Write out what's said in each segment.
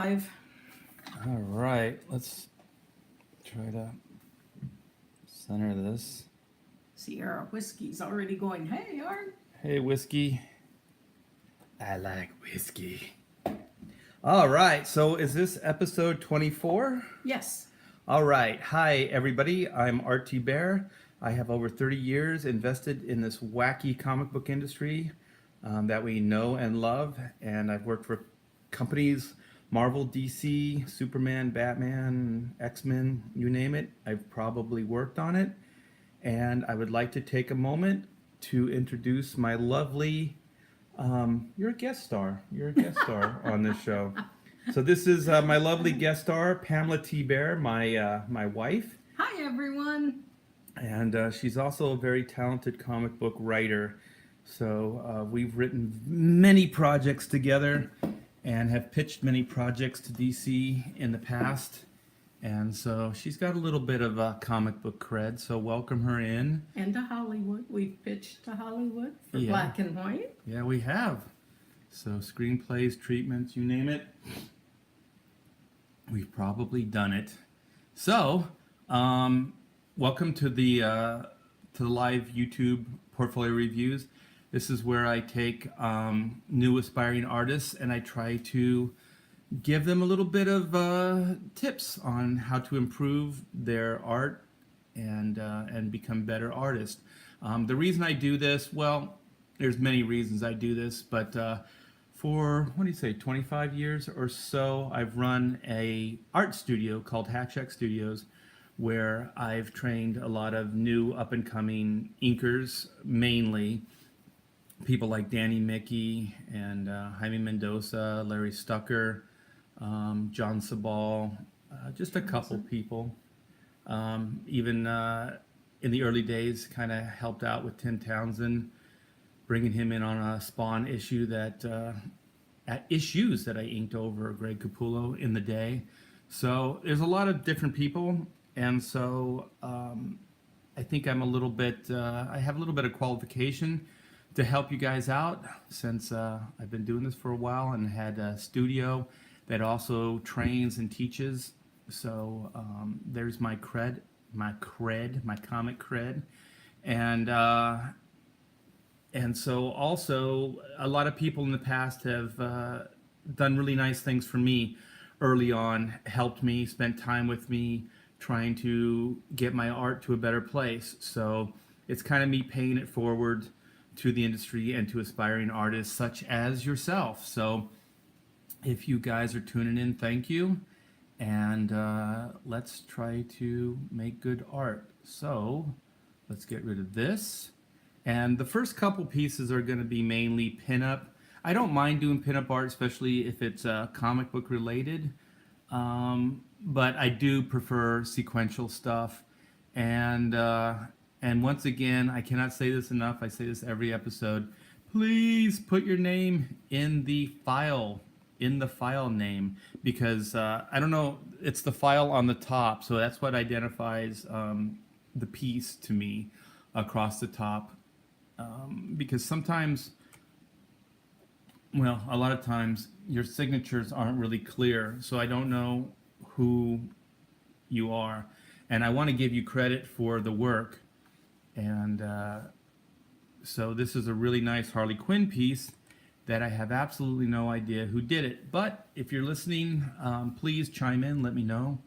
Five. All right, let's try to center this. Sierra Whiskey's already going, hey, Art. Hey, whiskey. I like whiskey. All right, so is this episode 24? Yes. All right, hi everybody. I'm RT Bear. I have over 30 years invested in this wacky comic book industry that we know and love, and I've worked for companies Marvel, DC, Superman, Batman, X-Men, you name it. I've probably worked on it, and I would like to take a moment to introduce my lovely. You're a guest star. You're a guest star on this show. So this is my lovely guest star, Pamela T. Bear, my wife, Hi, everyone. and she's also a very talented comic book writer. So we've written many projects together, and have pitched many projects to DC in the past. And so she's got a little bit of comic book cred. So welcome her in. And to Hollywood. We've pitched to Hollywood for Yeah. Black and White. Yeah, we have. So screenplays, treatments, you name it. We've probably done it. So, welcome to the live YouTube portfolio reviews. This is where I take new aspiring artists and I try to give them a little bit of tips on how to improve their art and become better artists. The reason I do this, well, there's many reasons I do this, but for what do you say, 25 years or so, I've run a art studio called Hatcheck Studios, where I've trained a lot of new up and coming inkers, mainly people like Danny Mickey and Jaime Mendoza, Larry Stucker, John Sabal, just a couple people. Even in the early days, kind of helped out with Tim Townsend, bringing him in on a Spawn issue issues that I inked over Greg Capullo in the day. So there's a lot of different people, and so I think I'm a little bit. I have a little bit of qualification to help you guys out since I've been doing this for a while and had a studio that also trains and teaches. So there's my cred, my comic cred, and so also a lot of people in the past have done really nice things for me early on, helped me, spent time with me, trying to get my art to a better place. So it's kind of me paying it forward to the industry and to aspiring artists such as yourself. So if you guys are tuning in, thank you. And let's try to make good art. So let's get rid of this. And the first couple pieces are going to be mainly pinup. I don't mind doing pinup art, especially if it's comic book related. But I do prefer sequential stuff. And once again, I cannot say this enough. I say this every episode. Please put your name in the file name, because I don't know, it's the file on the top, so that's what identifies the piece to me across the top. Because sometimes, well, a lot of times your signatures aren't really clear, so I don't know who you are, and I want to give you credit for the work. And so this is a really nice Harley Quinn piece that I have absolutely no idea who did it. But if you're listening, please chime in, let me know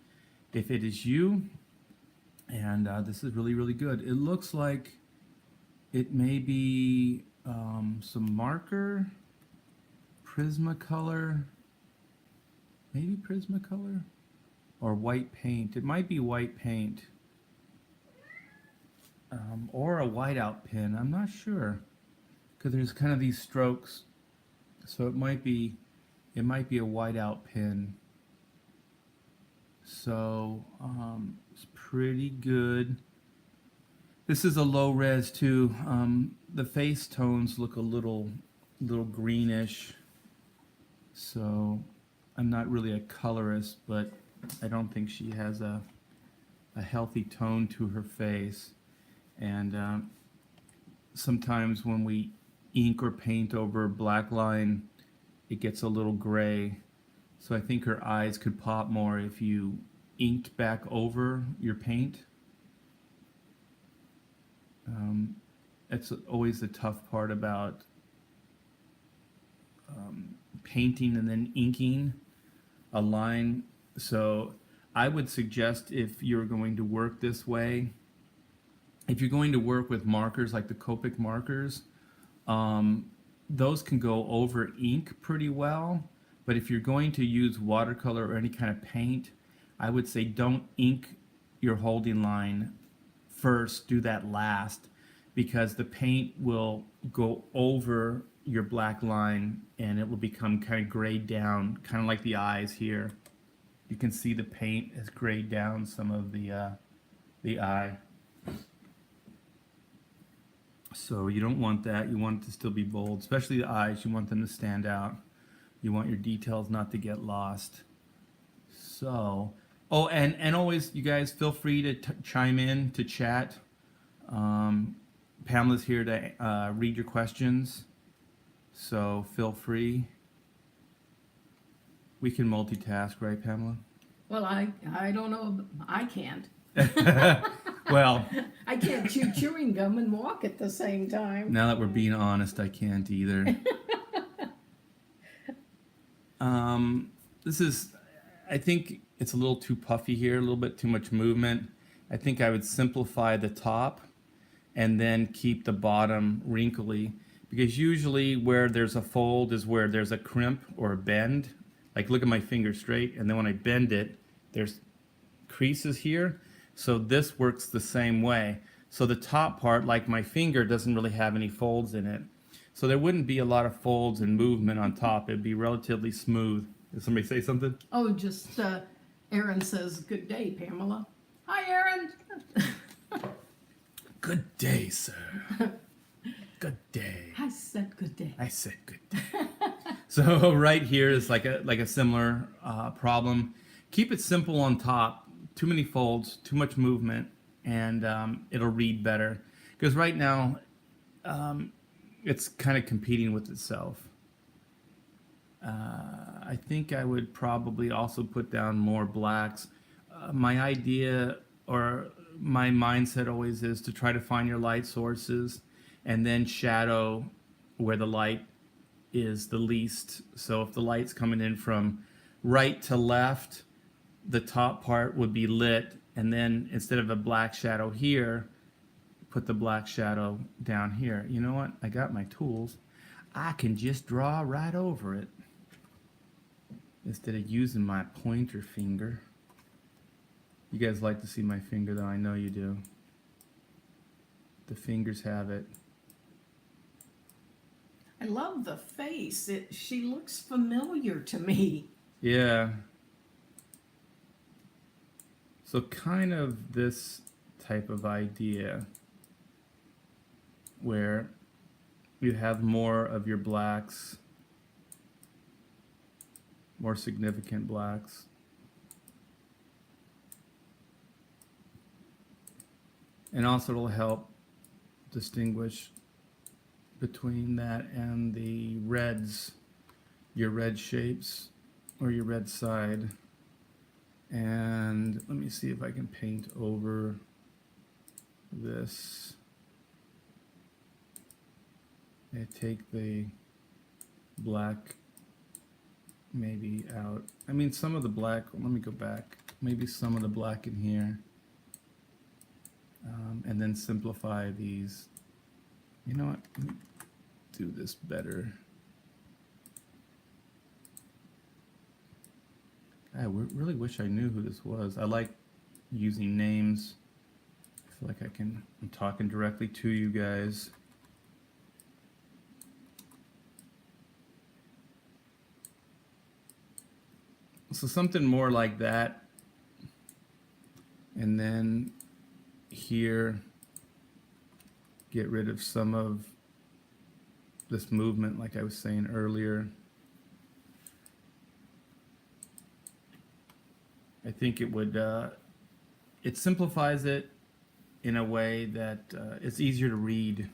if it is you. And this is really, really good. It looks like it may be some marker, Prismacolor, maybe Prismacolor, or white paint. It might be white paint, or a whiteout pen. I'm not sure, because there's kind of these strokes, so it might be a whiteout pen. So it's pretty good. This is a low res too. The face tones look a little greenish. So I'm not really a colorist, but I don't think she has a healthy tone to her face. And sometimes when we ink or paint over black line, it gets a little gray. So I think her eyes could pop more if you inked back over your paint. That's always the tough part about painting and then inking a line. So I would suggest, if you're going to work this way, if you're going to work with markers like the Copic markers, those can go over ink pretty well. But if you're going to use watercolor or any kind of paint, I would say don't ink your holding line first, do that last, because the paint will go over your black line and it will become kind of grayed down, kind of like the eyes here. You can see the paint has grayed down some of the eye. So you don't want that. You want it to still be bold, especially the eyes. You want them to stand out. You want your details not to get lost. So, oh, and always, you guys feel free to chime in, to chat. Pamela's here to read your questions, so feel free. We can multitask, right, Pamela? Well, I don't know. I can't. Well, I can't chew chewing gum and walk at the same time. now that we're being honest, I can't either. This is, I think it's a little too puffy here, a little bit too much movement. I think I would simplify the top and then keep the bottom wrinkly, because usually where there's a fold is where there's a crimp or a bend. Like, look at my finger straight, and then when I bend it, there's creases here. So this works the same way. So the top part, like my finger, doesn't really have any folds in it. So there wouldn't be a lot of folds and movement on top. It'd be relatively smooth. Did somebody say something? Oh, just Aaron says, "Good day, Pamela." Hi, Aaron. Good day, sir. Good day. I said good day. I said good day. So right here is like a similar problem. Keep it simple on top. Too many folds, too much movement, and it'll read better. Because right now, it's kind of competing with itself. I think I would probably also put down more blacks. My idea, or my mindset always, is to try to find your light sources and then shadow where the light is the least. So if the light's coming in from right to left, the top part would be lit, and then instead of a black shadow here, put the black shadow down here. You know what? I got my tools. I can just draw right over it instead of using my pointer finger. You guys like to see my finger, though. I know you do. The fingers have it. I love the face. She looks familiar to me. Yeah. So kind of this type of idea where you have more of your blacks, more significant blacks. And also it'll help distinguish between that and the reds, your red shapes or your red side. And let me see if I can paint over this. I take the black maybe out. I mean, some of the black, let me go back. Maybe some of the black in here. And then simplify these. You know what? Let me do this better. I really wish I knew who this was. I like using names. I feel like I'm talking directly to you guys. So something more like that. And then here, get rid of some of this movement, like I was saying earlier. I think it would, it simplifies it in a way that it's easier to read.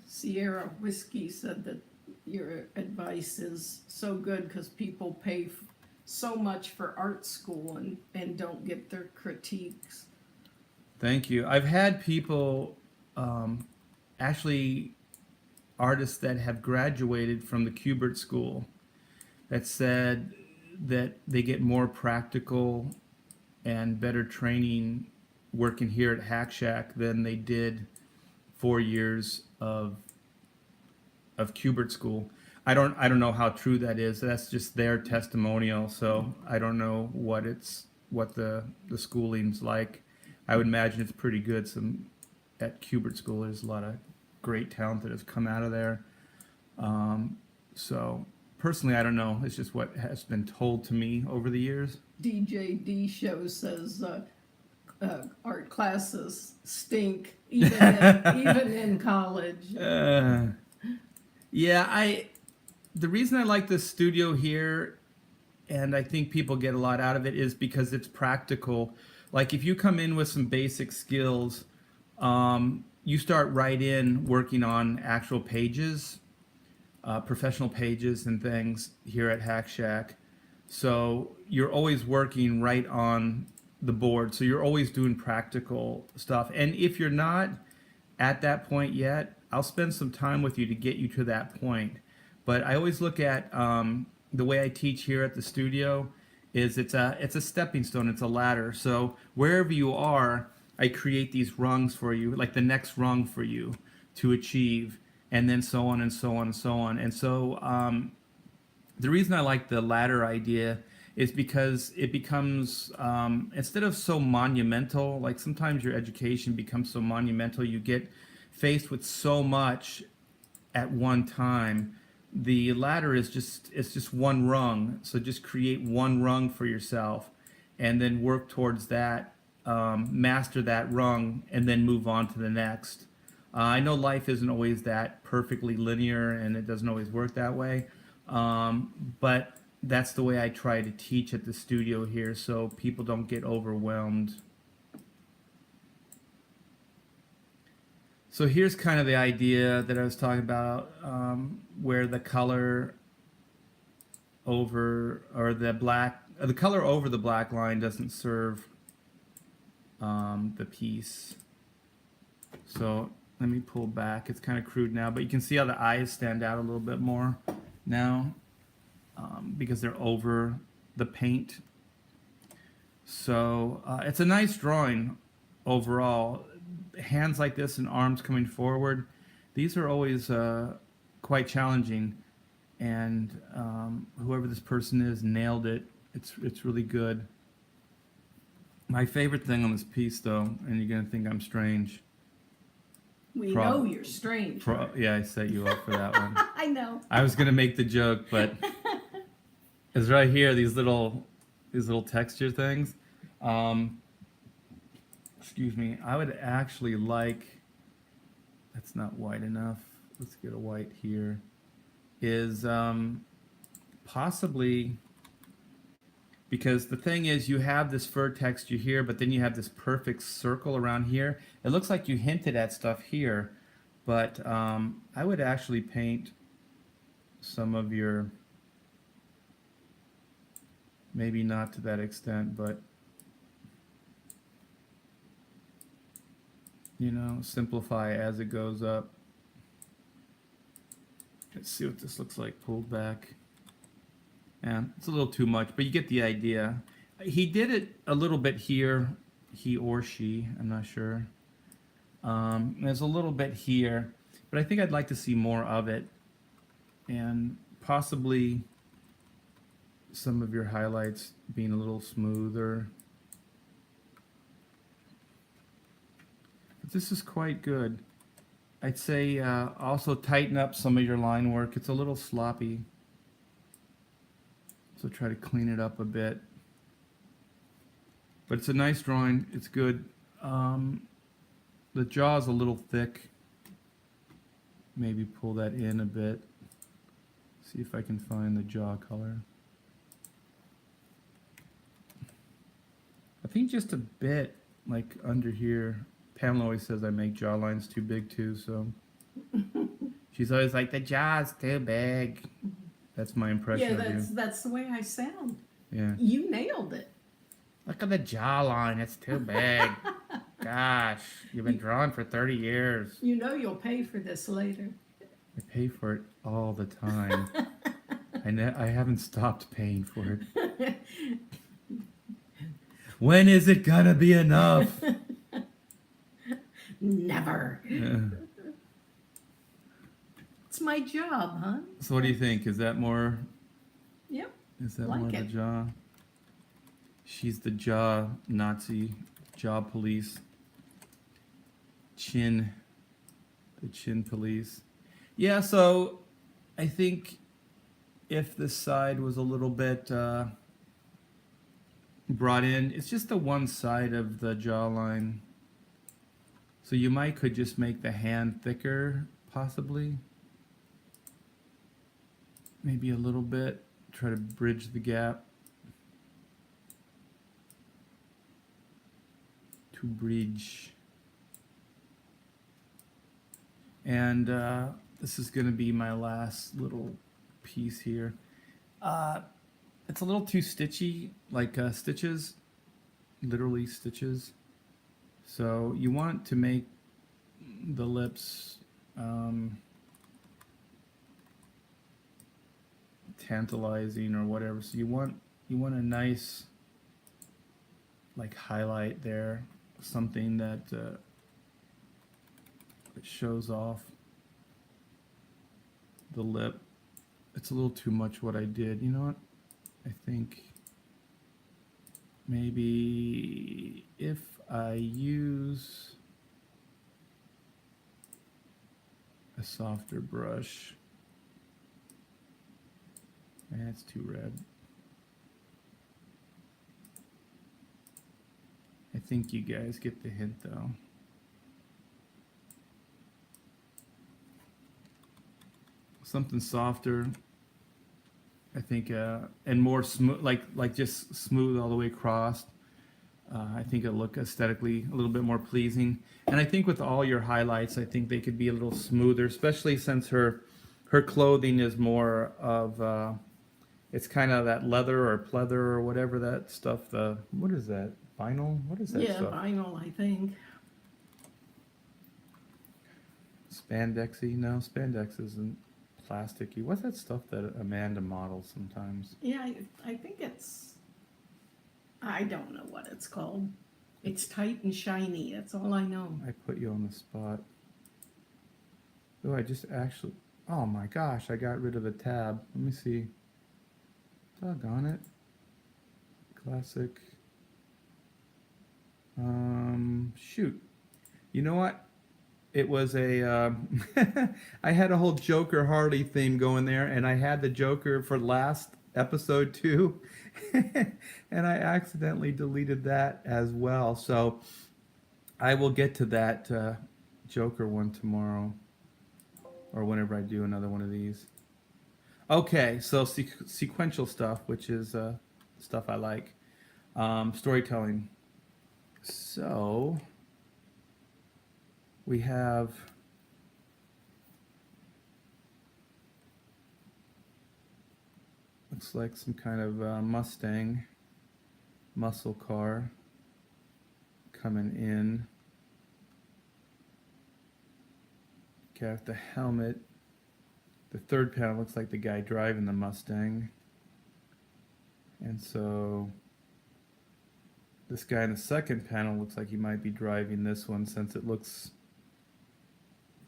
Sierra Whiskey said that your advice is so good because people pay so much for art school and don't get their critiques. Thank you. I've had people, actually, artists that have graduated from the Kubert School that said that they get more practical and better training working here at Hack Shack than they did 4 years of Kubert School. I don't know how true that is. That's just their testimonial. So I don't know what the schooling's like. I would imagine it's pretty good. At Kubert School, there's a lot of great talent that has come out of there. So personally, I don't know. It's just what has been told to me over the years. DJD Show says art classes stink, even in college. Yeah, the reason I like this studio here, and I think people get a lot out of it, is because it's practical. Like if you come in with some basic skills, you start right in working on actual pages, professional pages and things here at Hack Shack. So you're always working right on the board. So you're always doing practical stuff. And if you're not at that point yet, I'll spend some time with you to get you to that point. But I always look at the way I teach here at the studio is it's a stepping stone, it's a ladder. So wherever you are, I create these rungs for you, like the next rung for you to achieve, and then so on and so on and so on. And so the reason I like the ladder idea is because it becomes, instead of so monumental, like sometimes your education becomes so monumental, you get faced with so much at one time. The ladder is just one rung. So just create one rung for yourself and then work towards that, master that rung, and then move on to the next. I know life isn't always that perfectly linear and it doesn't always work that way. But that's the way I try to teach at the studio here so people don't get overwhelmed. So here's kind of the idea that I was talking about, where the color over, or the color over the black line doesn't serve the piece. So let me pull back. It's kind of crude now, but you can see how the eyes stand out a little bit more now, because they're over the paint. So it's a nice drawing overall. Hands like this and arms coming forward, these are always quite challenging, and whoever this person is nailed it. It's really good. My favorite thing on this piece, though, and you're gonna think I'm strange. We know you're strange. Yeah, I set you up for that one. I know. I was gonna make the joke, but it's right here. These little texture things. Excuse me. I would actually like. That's not white enough. Let's get a white here. Is possibly, because the thing is, you have this fur texture here, but then you have this perfect circle around here. It looks like you hinted at stuff here, but I would actually paint some of your, maybe not to that extent, but you know, simplify as it goes up. Let's see what this looks like pulled back. Yeah, it's a little too much, but you get the idea. He did it a little bit here, he or she, I'm not sure. There's a little bit here, but I think I'd like to see more of it, and possibly some of your highlights being a little smoother. But this is quite good. I'd say also tighten up some of your line work. It's a little sloppy, so try to clean it up a bit. But it's a nice drawing. It's good. The jaw's a little thick. Maybe pull that in a bit. See if I can find the jaw color. I think just a bit, like under here. Pamela always says I make jaw lines too big too, so she's always like, the jaw's too big. That's my impression of you. Yeah, that's the way I sound. Yeah. You nailed it. Look at the jawline. It's too big. Gosh, you've been drawing for 30 years. You know you'll pay for this later. I pay for it all the time. I haven't stopped paying for it. When is it gonna be enough? Never. Yeah. It's my job, huh? So what do you think? Is that more? Yep. Is that Like more the it. jaw? She's the jaw Nazi, jaw police. The chin police. Yeah, so I think if this side was a little bit brought in, it's just the one side of the jawline. So you could just make the hand thicker, possibly. Maybe a little bit. Try to bridge the gap. To bridge. And this is going to be my last little piece here. It's a little too stitchy, like stitches, literally stitches. So you want to make the lips tantalizing or whatever. So you want a nice like highlight there, something that shows off the lip. It's a little too much what I did. You know what? I think maybe if I use a softer brush, it's too red. I think you guys get the hint though. Something softer, I think, and more smooth, like just smooth all the way across. I think it'll look aesthetically a little bit more pleasing. And I think with all your highlights, I think they could be a little smoother, especially since her clothing is more of, it's kind of that leather or pleather or whatever that stuff. What is that? Vinyl? What is that Yeah, stuff? vinyl, I think. Spandexy? No, spandex isn't plasticky. What's that stuff that Amanda models sometimes? Yeah, I think it's. I don't know what it's called. It's tight and shiny. That's all I know. I put you on the spot. Oh, I just actually. Oh my gosh, I got rid of the tab. Let me see. Doggone it. Classic. Shoot. You know what? It was a. I had a whole Joker Harley theme going there, and I had the Joker for last episode too, and I accidentally deleted that as well. So I will get to that Joker one tomorrow, or whenever I do another one of these. Okay, so sequential stuff, which is stuff I like. Storytelling. So we have looks like some kind of Mustang muscle car coming in. Got the helmet. The third panel looks like the guy driving the Mustang. And so this guy in the second panel looks like he might be driving this one, since it looks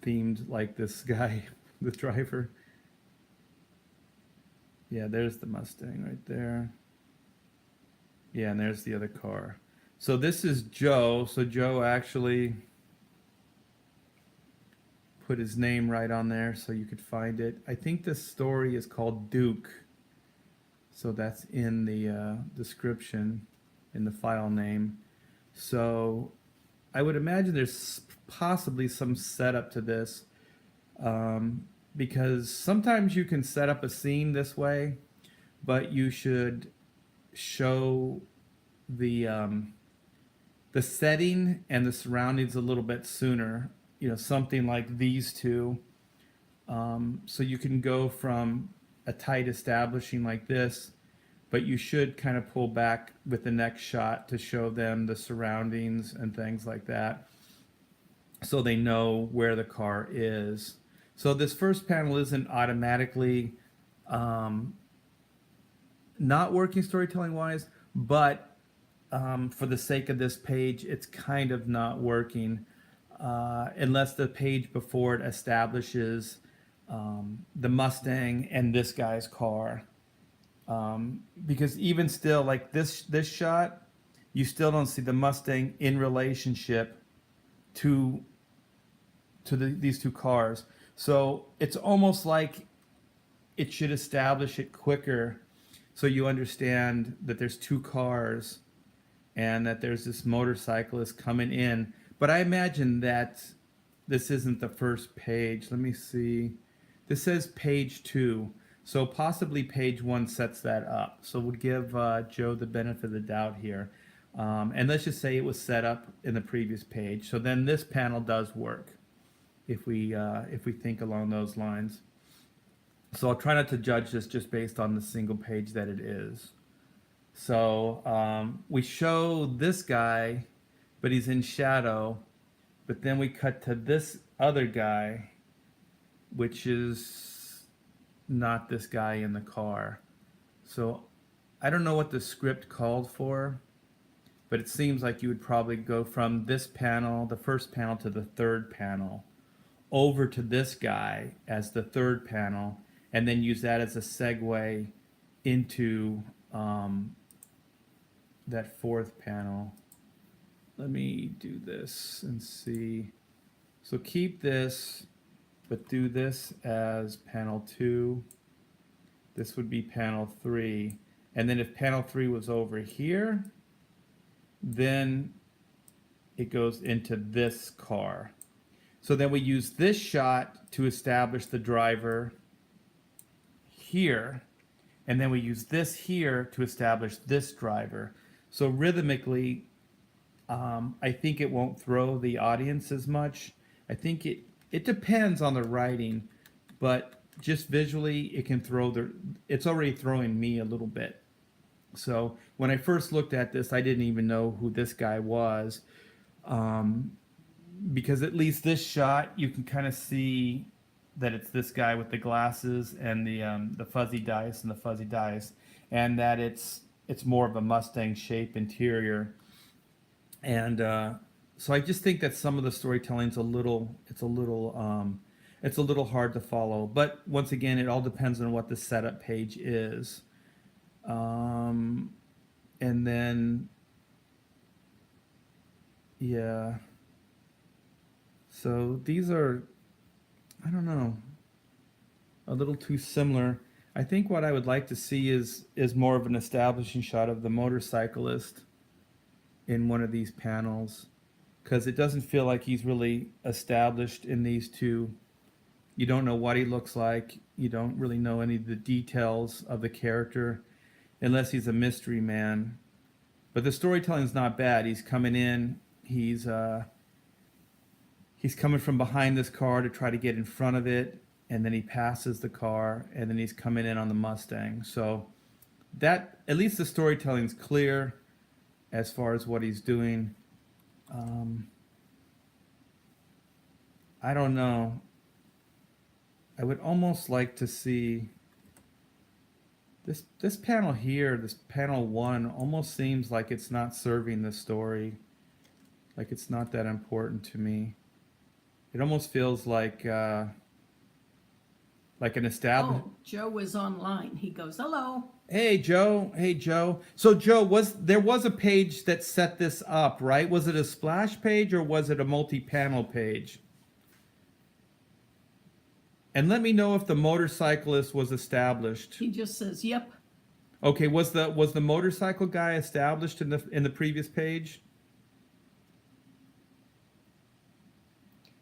themed like this guy, the driver. Yeah, there's the Mustang right there. Yeah, and there's the other car. So this is Joe. So Joe actually put his name right on there so you could find it. I think this story is called Duke. So that's in the description, in the file name. So I would imagine there's possibly some setup to this, because sometimes you can set up a scene this way, but you should show the setting and the surroundings a little bit sooner. You know, something like these two. So you can go from a tight establishing like this but you should kind of pull back with the next shot to show them the surroundings and things like that, so they know where the car is. So this first panel isn't automatically um, not working storytelling wise, but for the sake of this page, it's kind of not working unless the page before it establishes the Mustang and this guy's car. Because even still, like this shot, you still don't see the Mustang in relationship to these two cars. So it's almost like it should establish it quicker, so you understand that there's two cars and that there's this motorcyclist coming in. But I imagine that this isn't the first page. Let me see. This says page 2. So possibly page 1 sets that up. So we'll give Joe the benefit of the doubt here. And let's just say it was set up in the previous page. So then this panel does work if we think along those lines. So I'll try not to judge this just based on the single page that it is. So we show this guy, but he's in shadow. But then we cut to this other guy, which is not this guy in the car. So I don't know what the script called for, but it seems like you would probably go from this panel, the first panel, to the third panel, over to this guy as the third panel, and then use that as a segue into that fourth panel. Let me do this and see. So keep this, but do this as panel 2. This would be panel 3. And then if panel 3 was over here, then it goes into this car. So then we use this shot to establish the driver here, and then we use this here to establish this driver. So rhythmically, I think it won't throw the audience as much. I think it depends on the writing, but just visually, it can throw it's already throwing me a little bit. So when I first looked at this, I didn't even know who this guy was, because at least this shot, you can kind of see that it's this guy with the glasses and the fuzzy dice and the fuzzy dice, and that it's more of a Mustang shape interior. And so I just think that some of the storytelling's a little hard to follow. But once again, it all depends on what the setup page is. And then, yeah. So these are, I don't know, a little too similar. I think what I would like to see is more of an establishing shot of the motorcyclist in one of these panels, because it doesn't feel like he's really established in these two. You don't know what he looks like. You don't really know any of the details of the character unless he's a mystery man. But the storytelling's not bad. He's coming in. He's coming from behind this car to try to get in front of it, and then he passes the car, and then he's coming in on the Mustang. So that, at least the storytelling's clear as far as what he's doing. I don't know. I would almost like to see this panel here, this panel 1, almost seems like it's not serving the story. Like it's not that important to me. It almost feels like an established. Oh, Joe is online. He goes, hello. Hey Joe. Hey Joe. So Joe, there was a page that set this up, right? Was it a splash page or was it a multi-panel page? And let me know if the motorcyclist was established. He just says, yep. Okay, was the motorcycle guy established in the previous page?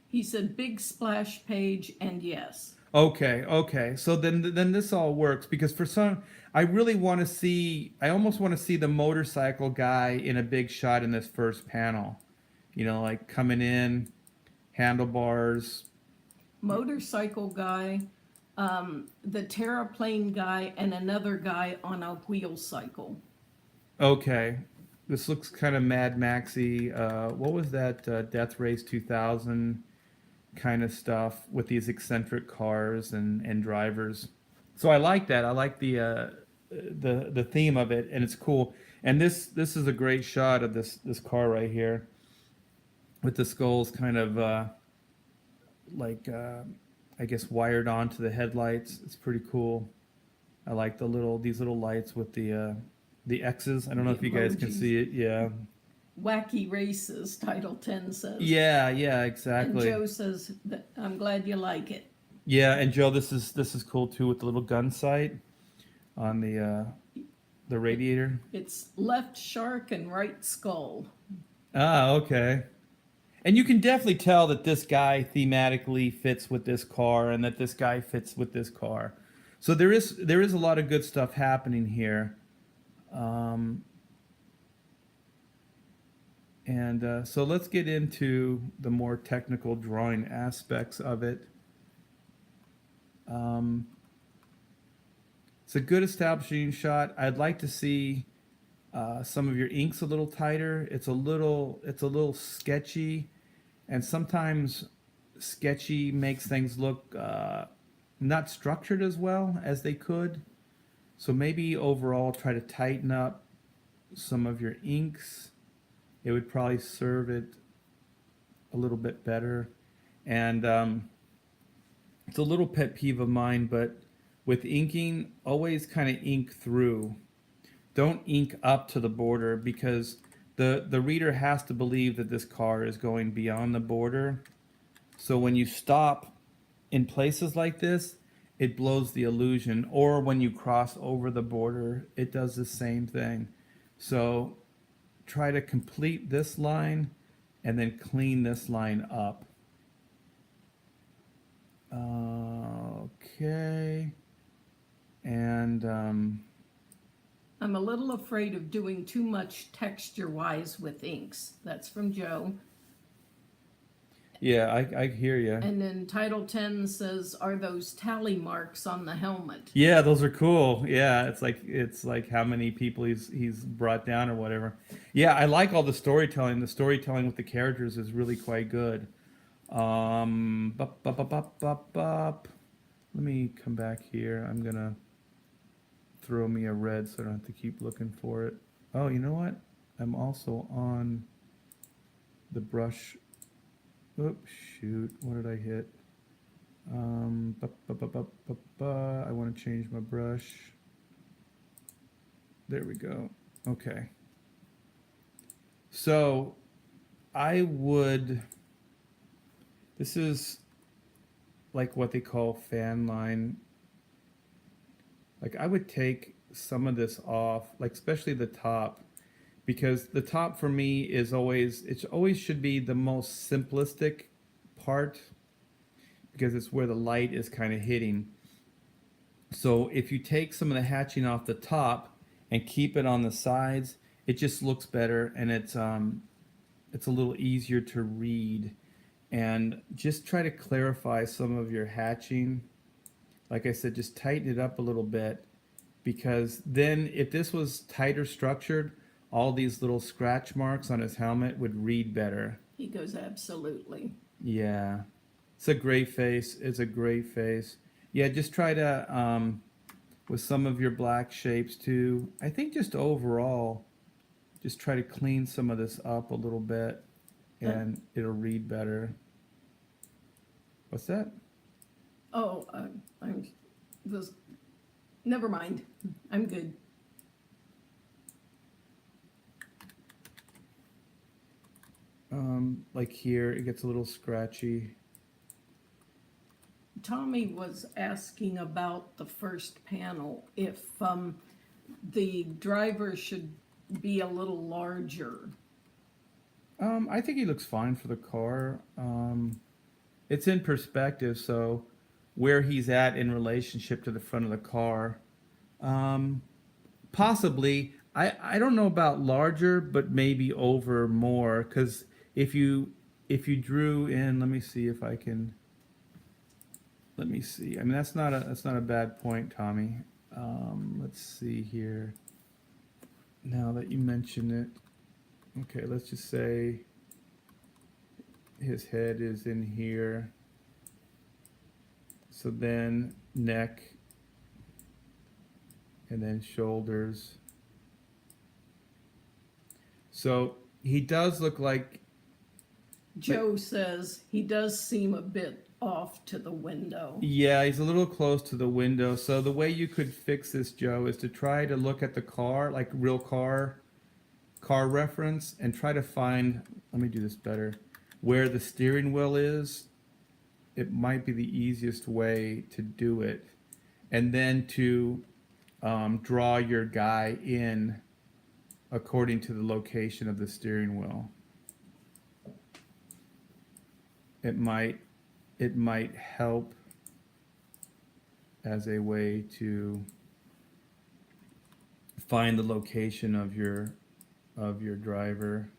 He said big splash page and yes. Okay. So then this all works, because for some, I almost want to see the motorcycle guy in a big shot in this first panel. You know, like coming in, handlebars. Motorcycle guy the terraplane guy and another guy on a wheel cycle. Okay. This looks kind of Mad Maxy. What was that? Death Race 2000 kind of stuff with these eccentric cars and drivers. So I like that. I like the theme of it, and it's cool. And this is a great shot of this car right here, with the skulls kind of like I guess wired onto the headlights. It's pretty cool. I like these little lights with the X's. I don't know The if you guys can emojis. see it. Yeah. Wacky Races, Title 10 says. Yeah, And exactly. Joe says, that I'm glad you like it. Yeah, and Joe, this is cool too with the little gun sight on the radiator. It's left shark and right skull. Ah, okay. And you can definitely tell that this guy thematically fits with this car, and that this guy fits with this car. So there is a lot of good stuff happening here. Um, and so let's get into the more technical drawing aspects of it. Um, it's a good establishing shot. I'd like to see some of your inks a little tighter. It's a little sketchy, and sometimes sketchy makes things look not structured as well as they could. So maybe overall try to tighten up some of your inks. It would probably serve it a little bit better. And it's a little pet peeve of mine, but with inking, always kind of ink through. Don't ink up to the border, because the reader has to believe that this car is going beyond the border. So when you stop in places like this, it blows the illusion. Or when you cross over the border, it does the same thing. So try to complete this line and then clean this line up. Okay. And I'm a little afraid of doing too much texture-wise with inks. That's from Joe. yeah, I hear you. And then Title 10 says, are those tally marks on the helmet? Yeah, those are cool. Yeah, it's like how many people he's brought down or whatever. Yeah, I like all the storytelling. The storytelling with the characters is really quite good. Bup, bup, bup, bup, bup, bup. Let me come back here. I'm gonna throw me a red so I don't have to keep looking for it. Oh, you know what? I'm also on the brush. Oops, shoot. What did I hit? I want to change my brush. There we go. Okay. So I would, this is like what they call fan line. Like I would take some of this off, like especially the top, because the top for me is always, it always should be the most simplistic part, because it's where the light is kind of hitting. So if you take some of the hatching off the top and keep it on the sides, it just looks better, and it's a little easier to read. And just try to clarify some of your hatching. Like I said, just tighten it up a little bit, because then if this was tighter structured, all these little scratch marks on his helmet would read better. He goes, absolutely. Yeah. It's a great face. It's a great face. Yeah, just try to, with some of your black shapes too. I think just overall, just try to clean some of this up a little bit, and it'll read better. What's that? Oh, never mind. I'm good. Like here, it gets a little scratchy. Tommy was asking about the first panel, if the driver should be a little larger. I think he looks fine for the car. It's in perspective, so where he's at in relationship to the front of the car. Possibly, I don't know about larger, but maybe over more, because if you drew in, let me see if I can. let me see. I mean, that's not a bad point, Tommy. Let's see here. Now that you mention it, okay, let's just say his head is in here. So then neck, and then shoulders. So he does look like, Joe says he does seem a bit off to the window. yeah, he's a little close to the window. So the way you could fix this, Joe, is to try to look at the car, like real car reference, and try to find, let me do this better, where the steering wheel is. It might be the easiest way to do it. And then to draw your guy in according to the location of the steering wheel. It might help as a way to find the location of your driver.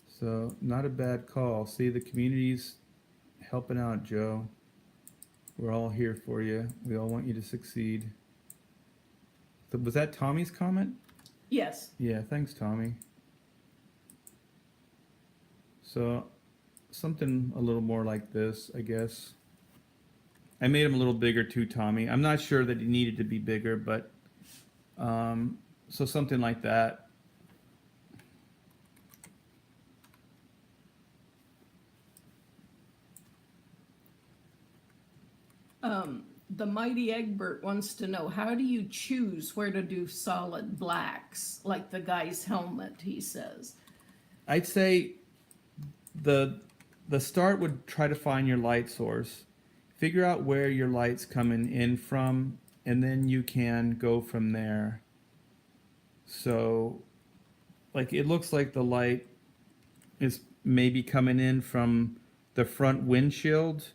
So not a bad call. See, the community's helping out, Joe. We're all here for you. We all want you to succeed. So was that Tommy's comment? Yes. Yeah, thanks, Tommy. So something a little more like this, I guess. I made him a little bigger too, Tommy. I'm not sure that he needed to be bigger, but so something like that. The Mighty Egbert wants to know, how do you choose where to do solid blacks, like the guy's helmet, he says? I'd say the start would try to find your light source, figure out where your light's coming in from, and then you can go from there. So, like, it looks like the light is maybe coming in from the front windshield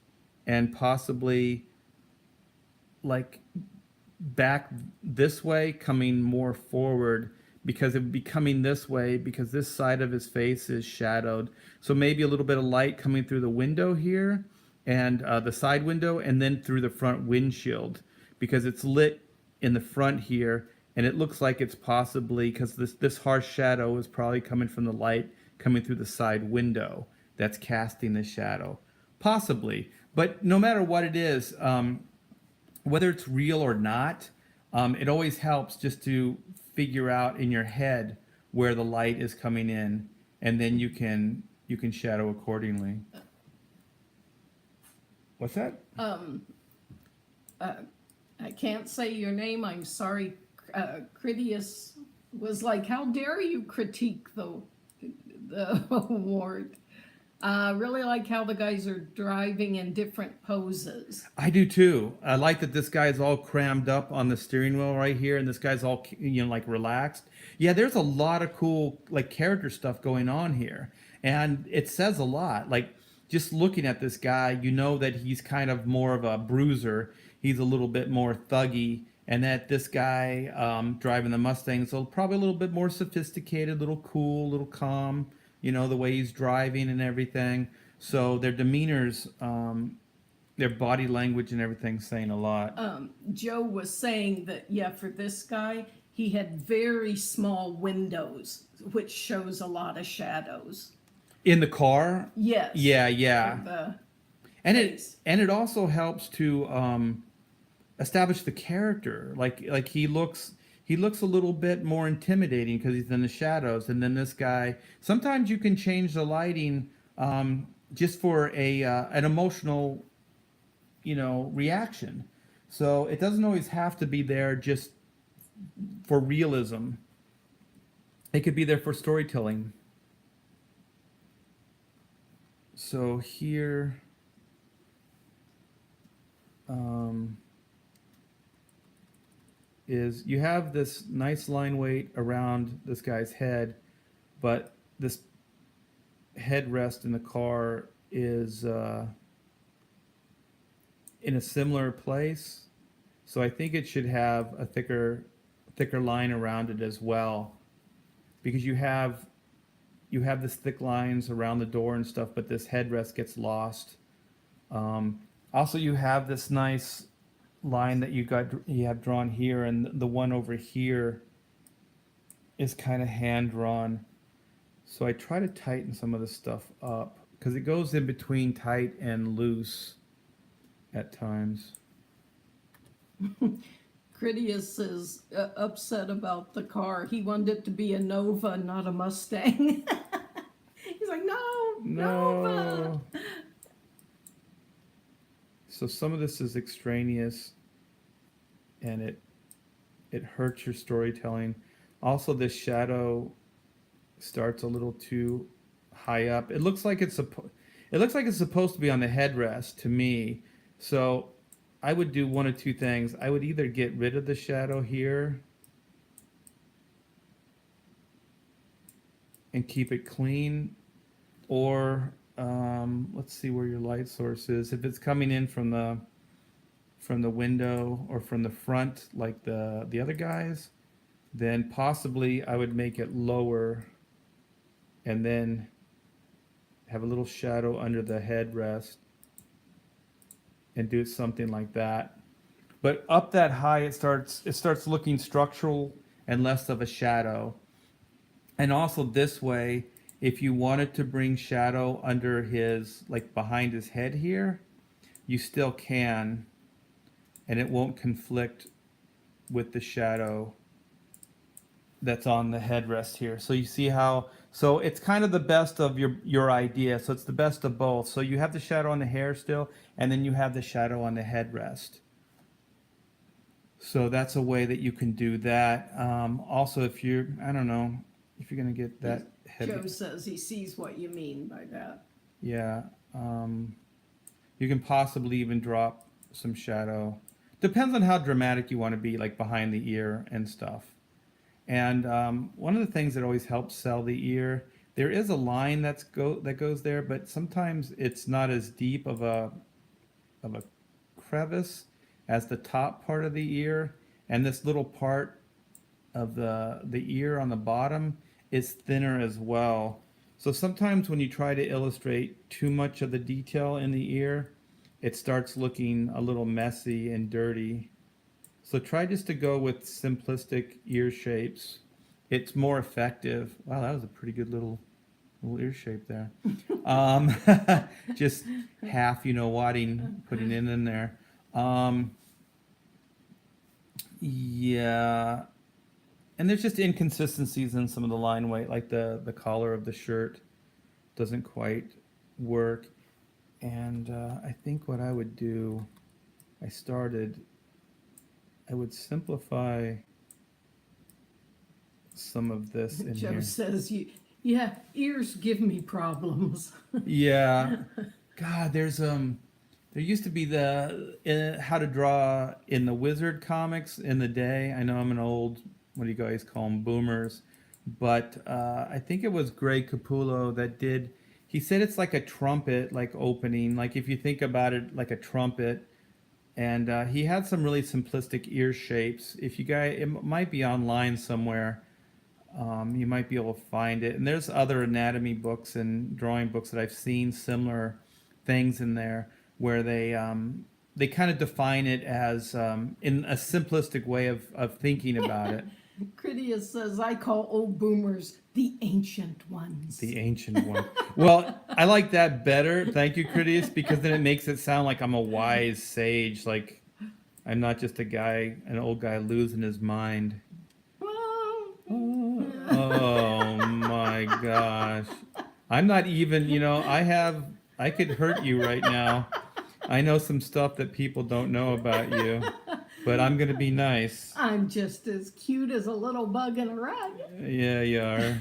and possibly like back this way, coming more forward, because it would be coming this way because this side of his face is shadowed. So maybe a little bit of light coming through the window here and the side window, and then through the front windshield because it's lit in the front here, and it looks like it's possibly because this harsh shadow is probably coming from the light coming through the side window that's casting the shadow, possibly. But no matter what it is, whether it's real or not, it always helps just to figure out in your head where the light is coming in, and then you can shadow accordingly. What's that? I can't say your name, I'm sorry. Critias was like, how dare you critique the award? Really like how the guys are driving in different poses. I do too. I like that this guy's all crammed up on the steering wheel right here, and this guy's all, like relaxed. Yeah, there's a lot of cool like character stuff going on here, and it says a lot. Like just looking at this guy, you know that he's kind of more of a bruiser. He's a little bit more thuggy, and that this guy driving the Mustang is probably a little bit more sophisticated, a little cool, a little calm. The way he's driving and everything. So their demeanors, their body language and everything saying a lot. Joe was saying that, yeah, for this guy, he had very small windows, which shows a lot of shadows. In the car? Yes. Yeah. And it also helps to establish the character. Like he looks a little bit more intimidating because he's in the shadows. And then this guy, sometimes you can change the lighting just for an emotional, reaction. So it doesn't always have to be there just for realism. It could be there for storytelling. So here, is you have this nice line weight around this guy's head, but this headrest in the car is in a similar place. So I think it should have a thicker line around it as well, because you have this thick lines around the door and stuff, but this headrest gets lost. Also, you have this nice line that you have drawn here, and the one over here is kind of hand drawn. So I try to tighten some of this stuff up because it goes in between tight and loose at times. Critias is upset about the car. He wanted it to be a Nova, not a Mustang. He's like, no, Nova. No. So some of this is extraneous, and it hurts your storytelling. Also, this shadow starts a little too high up. It looks like it's supposed to be on the headrest to me. So I would do one of two things. I would either get rid of the shadow here and keep it clean, or let's see where your light source is. If it's coming in from the window or from the front, like the other guys, then possibly I would make it lower and then have a little shadow under the headrest and do something like that. But up that high, it starts looking structural and less of a shadow. And also this way, if you wanted to bring shadow under his, like behind his head here, you still can, and it won't conflict with the shadow that's on the headrest here. So you see how, so it's kind of the best of your idea. So it's the best of both. So you have the shadow on the hair still, and then you have the shadow on the headrest. So that's a way that you can do that. Also, if you're, I don't know, if you're going to get that heavy. Joe says he sees what you mean by that. Yeah. You can possibly even drop some shadow. Depends on how dramatic you want to be, like behind the ear and stuff. And one of the things that always helps sell the ear, there is a line that goes there, but sometimes it's not as deep of a crevice as the top part of the ear, and this little part of the ear on the bottom is thinner as well. So sometimes when you try to illustrate too much of the detail in the ear, it starts looking a little messy and dirty. So try just to go with simplistic ear shapes. It's more effective. Wow, that was a pretty good little ear shape there. Just half, wadding, putting it in there. Yeah. And there's just inconsistencies in some of the line weight, like the collar of the shirt doesn't quite work. And I think what I would do, I would simplify some of this in Joe here. says, yeah, ears give me problems. Yeah. God, there used to be the how to draw in the Wizard comics in the day. I know I'm an old, what do you guys call them, boomers, but I think it was Greg Capullo that did. He said it's like a trumpet, like opening, like if you think about it, like a trumpet. And he had some really simplistic ear shapes. If you guys, it might be online somewhere. You might be able to find it. And there's other anatomy books and drawing books that I've seen similar things in there where they kind of define it as in a simplistic way of thinking about it. Critias says, I call old boomers the ancient ones. The ancient one. Well, I like that better. Thank you, Critias, because then it makes it sound like I'm a wise sage, like I'm not just an old guy losing his mind. Oh my gosh. I'm not even, I could hurt you right now. I know some stuff that people don't know about you, but I'm going to be nice. I'm just as cute as a little bug in a rug. Yeah, you are.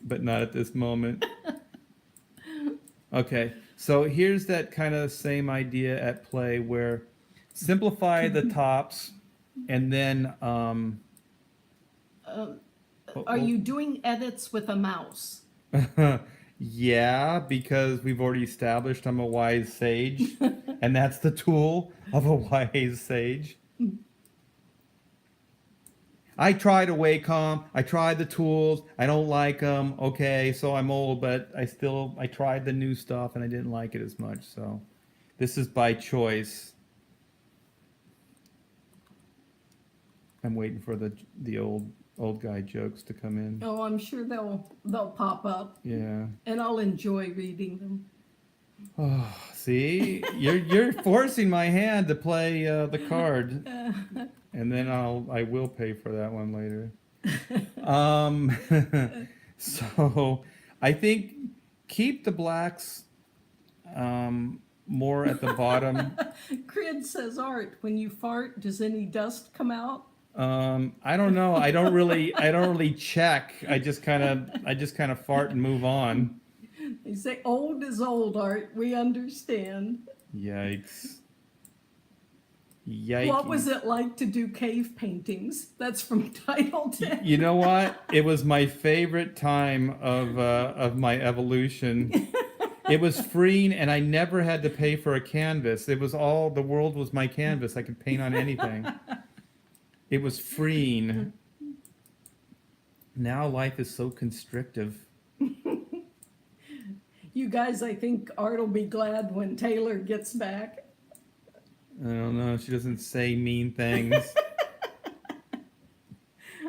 But not at this moment. Okay, so here's that kind of same idea at play where simplify the tops and then... Are you doing edits with a mouse? Yeah, because we've already established I'm a wise sage, and that's the tool of a wise sage. I tried a Wacom, I tried the tools, I don't like them. Okay, so I'm old, but I tried the new stuff and I didn't like it as much. So This is by choice. I'm waiting for the old guy jokes to come in. Oh, I'm sure they'll pop up, Yeah. and I'll enjoy reading them. Oh, see, you're forcing my hand to play the card, and then I will pay for that one later. So I think keep the blacks more at the bottom. Crid says, Art, when you fart, does any dust come out? I don't know. I don't really check. I just kind of fart and move on. They say old is old, Art. We understand. Yikes. Yikes. What was it like to do cave paintings? That's from Title 10. You know what? It was my favorite time of my evolution. It was freeing, and I never had to pay for a canvas. It was all, the world was my canvas. I could paint on anything. It was freeing. Now life is so constrictive. You guys, I think Art will be glad when Taylor gets back. I don't know. She doesn't say mean things.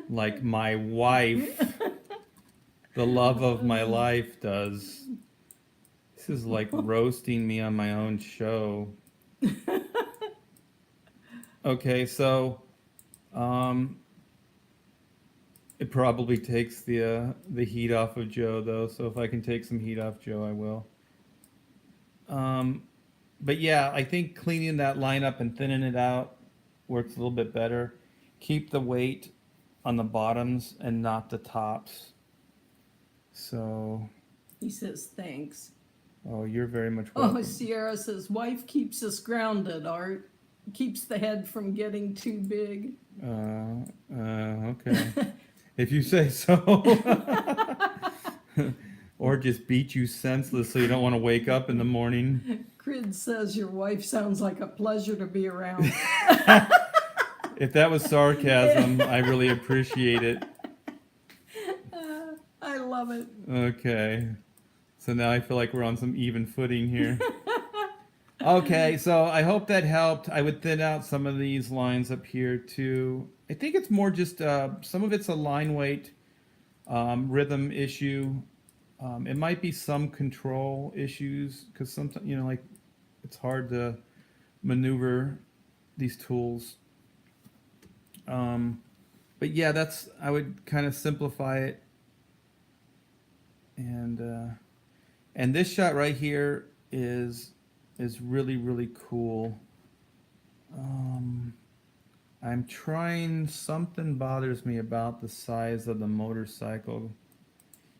Like my wife, the love of my life, does. This is like roasting me on my own show. Okay, so it probably takes the heat off of Joe, though. So if I can take some heat off Joe, I will. But yeah, I think cleaning that line up and thinning it out works a little bit better. Keep the weight on the bottoms and not the tops. So. He says, thanks. Oh, you're very much welcome. Oh, Sierra says, wife keeps us grounded, Art. Keeps the head from getting too big. Okay. If you say so. Or just beat you senseless so you don't want to wake up in the morning. Crid says your wife sounds like a pleasure to be around. If that was sarcasm, I really appreciate it. I love it. Okay. So now I feel like we're on some even footing here. Okay, so I hope that helped. I would thin out some of these lines up here too. I think it's more just some of it's a line weight rhythm issue. It might be some control issues because sometimes, you know, like it's hard to maneuver these tools. But yeah, I would kind of simplify it. And this shot right here is really, really cool. I'm trying, something bothers me about the size of the motorcycle.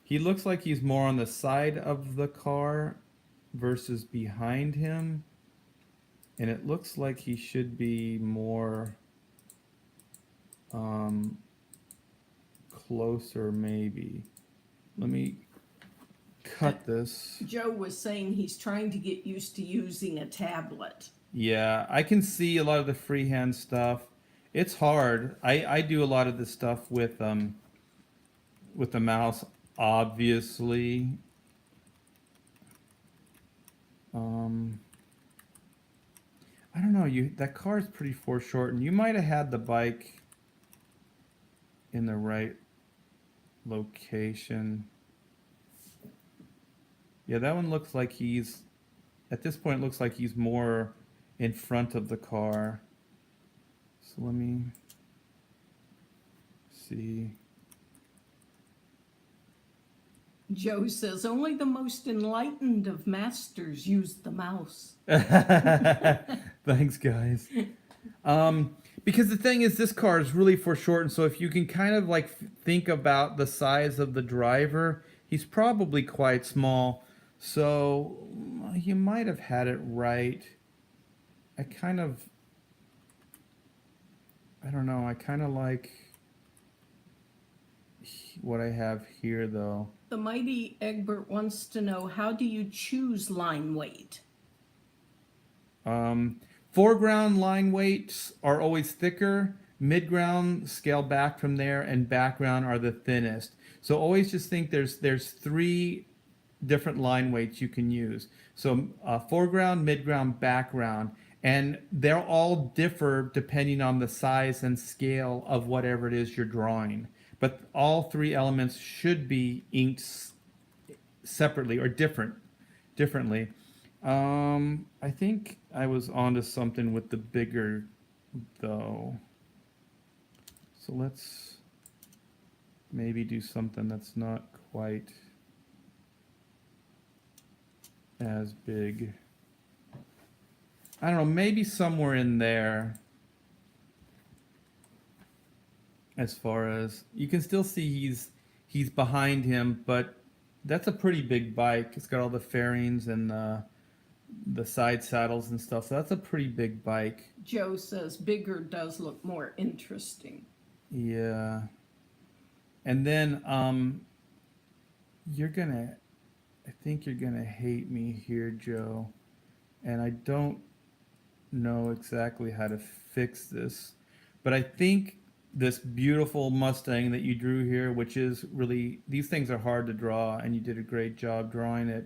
He looks like he's more on the side of the car versus behind him. And it looks like he should be more closer maybe. Let me cut this. Joe was saying he's trying to get used to using a tablet. Yeah, I can see a lot of the freehand stuff. It's hard. I do a lot of this stuff with the mouse, obviously. I don't know. That car is pretty foreshortened. You might have had the bike in the right location. Yeah, that one looks like he's, at this point, looks like he's more in front of the car. So let me see. Joe says only the most enlightened of masters use the mouse. Thanks, guys. Because the thing is, this car is really foreshortened, so if you can kind of like think about the size of the driver, he's probably quite small. So you might have had it right. I don't know, I kind of like what I have here, though. The mighty Egbert wants to know, how do you choose line weight? Foreground line weights are always thicker, midground scale back from there, and background are the thinnest. So always just think there's three different line weights you can use. So foreground, midground, background, and they'll all differ depending on the size and scale of whatever it is you're drawing. But all three elements should be inked separately or differently. I think I was onto something with the bigger though. So let's maybe do something that's not quite as big. I don't know, maybe somewhere in there. As far as you can still see he's behind him, but that's a pretty big bike. It's got all the fairings and the side saddles and stuff. So that's a pretty big bike. Joe says bigger does look more interesting. Yeah. And then I think you're gonna hate me here, Joe. And I don't know exactly how to fix this, but I think this beautiful Mustang that you drew here, which is really, these things are hard to draw, and you did a great job drawing it.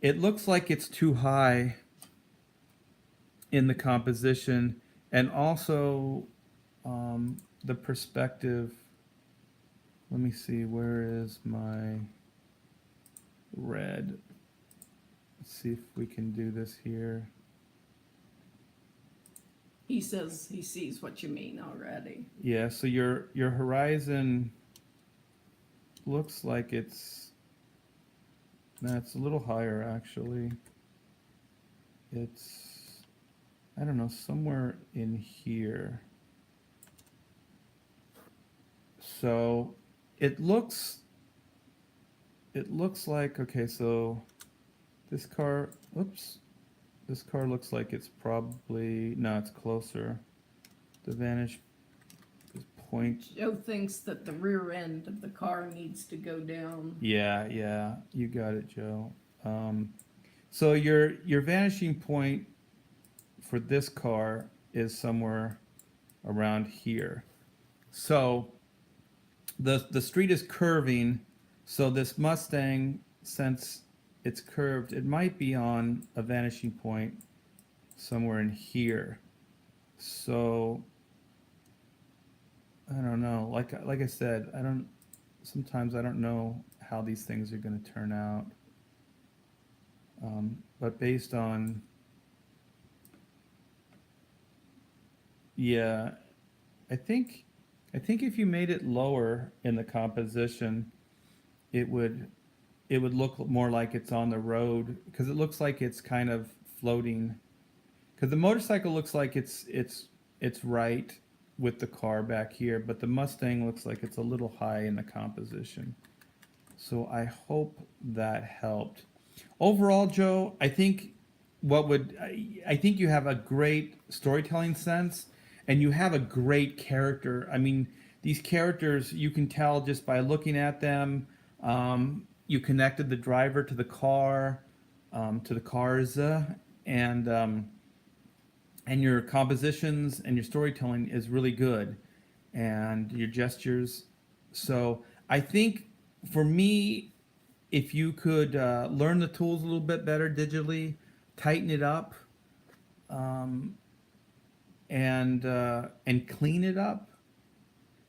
It looks like it's too high in the composition, and also the perspective. Let me see, where is my red? Let's see if we can do this here. He says he sees what you mean already. Yeah, so your horizon looks like it's a little higher actually. It's, I don't know, somewhere in here. So it looks like, okay, so this car, oops. This car looks like it's probably, no, it's closer. The vantage point. Joe thinks that the rear end of the car needs to go down. Yeah, you got it, Joe. So your vanishing point for this car is somewhere around here. So the street is curving, so this Mustang, since it's curved, it might be on a vanishing point somewhere in here. So I don't know, like I said, sometimes I don't know how these things are going to turn out, but based on, yeah, I think if you made it lower in the composition, it would look more like it's on the road, because it looks like it's kind of floating. Because the motorcycle looks like it's right with the car back here, but the Mustang looks like it's a little high in the composition. So I hope that helped. Overall, Joe, I think I think you have a great storytelling sense, and you have a great character. I mean, these characters, you can tell just by looking at them. You connected the driver to the car, to the cars, and your compositions and your storytelling is really good, and your gestures. So I think for me, if you could learn the tools a little bit better digitally, tighten it up, and clean it up,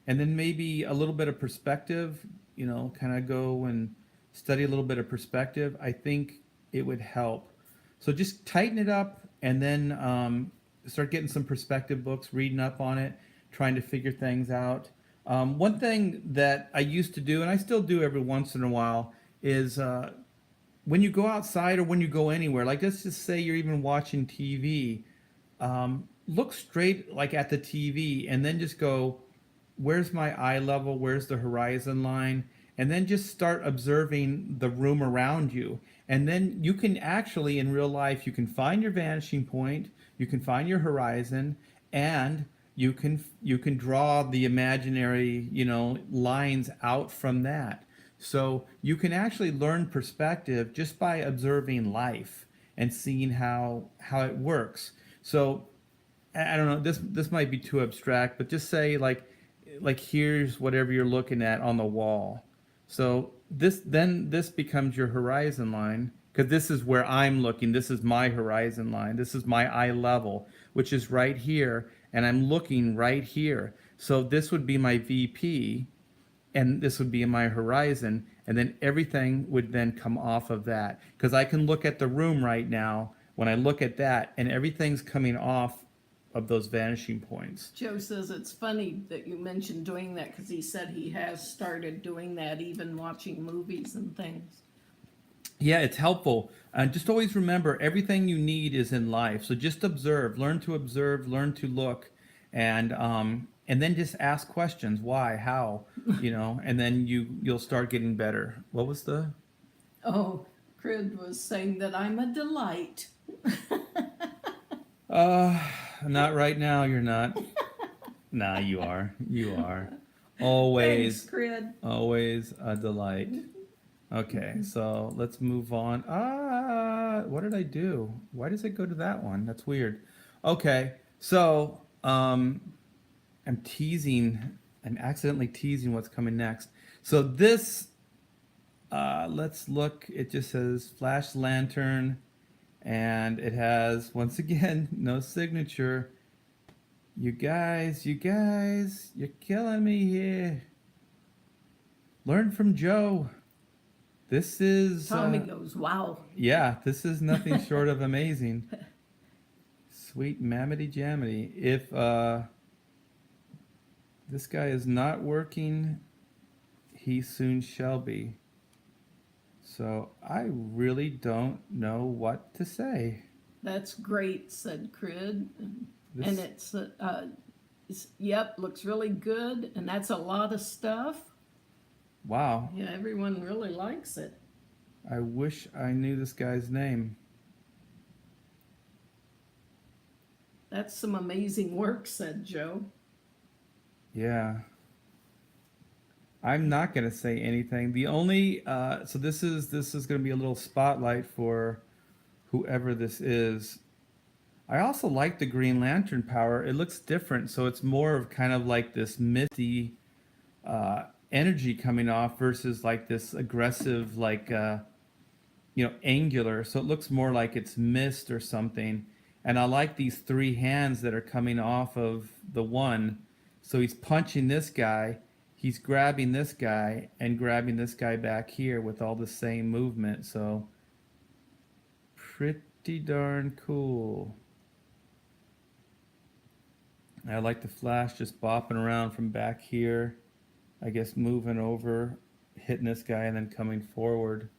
and then maybe a little bit of perspective, kind of go and study a little bit of perspective, I think it would help. So just tighten it up, and then start getting some perspective books, reading up on it, trying to figure things out. One thing that I used to do, and I still do every once in a while, is when you go outside or when you go anywhere, like let's just say you're even watching TV, look straight like at the TV, and then just go, where's my eye level, where's the horizon line, and then just start observing the room around you. And then you can actually, in real life, you can find your vanishing point, you can find your horizon, and you can draw the imaginary, lines out from that. So you can actually learn perspective just by observing life and seeing how it works. So I don't know, this might be too abstract, but just say like here's whatever you're looking at on the wall. So this becomes your horizon line, because this is where I'm looking. This is my horizon line. This is my eye level, which is right here, and I'm looking right here. So this would be my VP, and this would be my horizon, and then everything would then come off of that, because I can look at the room right now when I look at that, and everything's coming off of those vanishing points. Joe says it's funny that you mentioned doing that because he said he has started doing that, even watching movies and things. Yeah, it's helpful. Just always remember, everything you need is in life. So just observe, learn to look, and then just ask questions. Why? How? And then you'll start getting better. What was the? Oh, Crid was saying that I'm a delight. Not right now. You're not. Nah, you are. You are. Always, Thanks, Crid. always a delight. Okay, so let's move on. What did I do? Why does it go to that one? That's weird. Okay, so I'm teasing. I'm accidentally teasing what's coming next. So this, let's look. It just says flash lantern, and it has once again no signature. You guys, you're killing me here. Learn from Joe. This is Tommy goes, wow. yeah, this is nothing short of amazing. Sweet mammity jammity. If this guy is not working, he soon shall be. So I really don't know what to say. That's great, said Crid. This, And yep, looks really good. And that's a lot of stuff. wow. Yeah, everyone really likes it. I wish I knew this guy's name. That's some amazing work, said Joe. Yeah. I'm not gonna say anything. The only so this is gonna be a little spotlight for whoever this is. I also like the Green Lantern power. It looks different, so it's more of kind of like this misty energy coming off versus like this aggressive, like angular. So it looks more like it's mist or something. And I like these three hands that are coming off of the one. So he's punching this guy, he's grabbing this guy, and grabbing this guy back here with all the same movement. So pretty darn cool. I like the Flash just bopping around from back here. I guess moving over, hitting this guy, and then coming forward.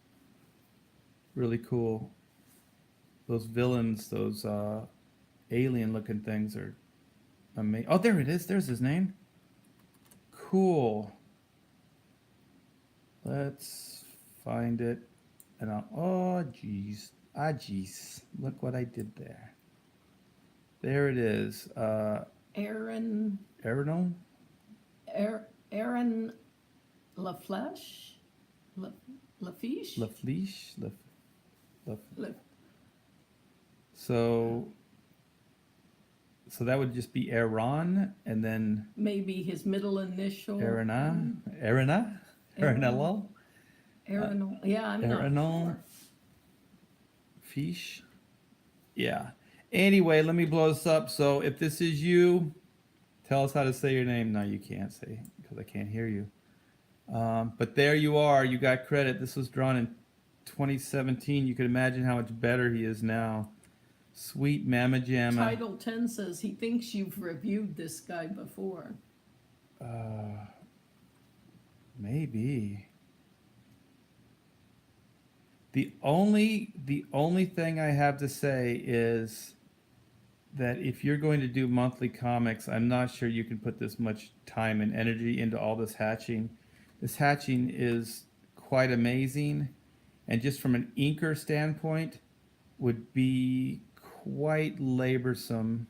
Really cool. Those villains, those alien-looking things are amazing. Oh, there it is. There's his name. Cool. Let's find it. And oh, geez. Ah, geez. Look what I did there. There it is. Aaron Aerodome? Aaron LaFleche? LaFiche? LaFleche? La- So that would just be Aaron, and then Maybe his middle initial. Aranello? Aaron. Yeah, I'm not Aranel sure. Fish? Yeah. Anyway, let me blow this up. So if this is you, tell us how to say your name. No, you can't say because I can't hear you. But there you are. You got credit. This was drawn in 2017. You can imagine how much better he is now. Sweet Mama Jamma. Title 10 says he thinks you've reviewed this guy before. Maybe. The only thing I have to say is that if you're going to do monthly comics, I'm not sure you can put this much time and energy into all this hatching. This hatching is quite amazing, and just from an inker standpoint, would be quite laborsome.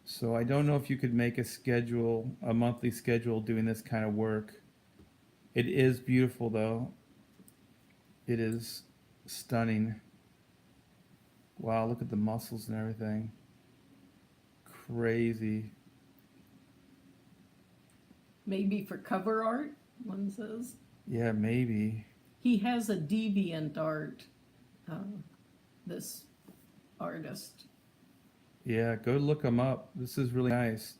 So I don't know if you could make a monthly schedule doing this kind of work. It is beautiful though. It is stunning. Wow, look at the muscles and everything. Crazy. Maybe for cover art? one says. Yeah, maybe. He has a deviant art, this artist. Yeah, go look him up. This is really nice.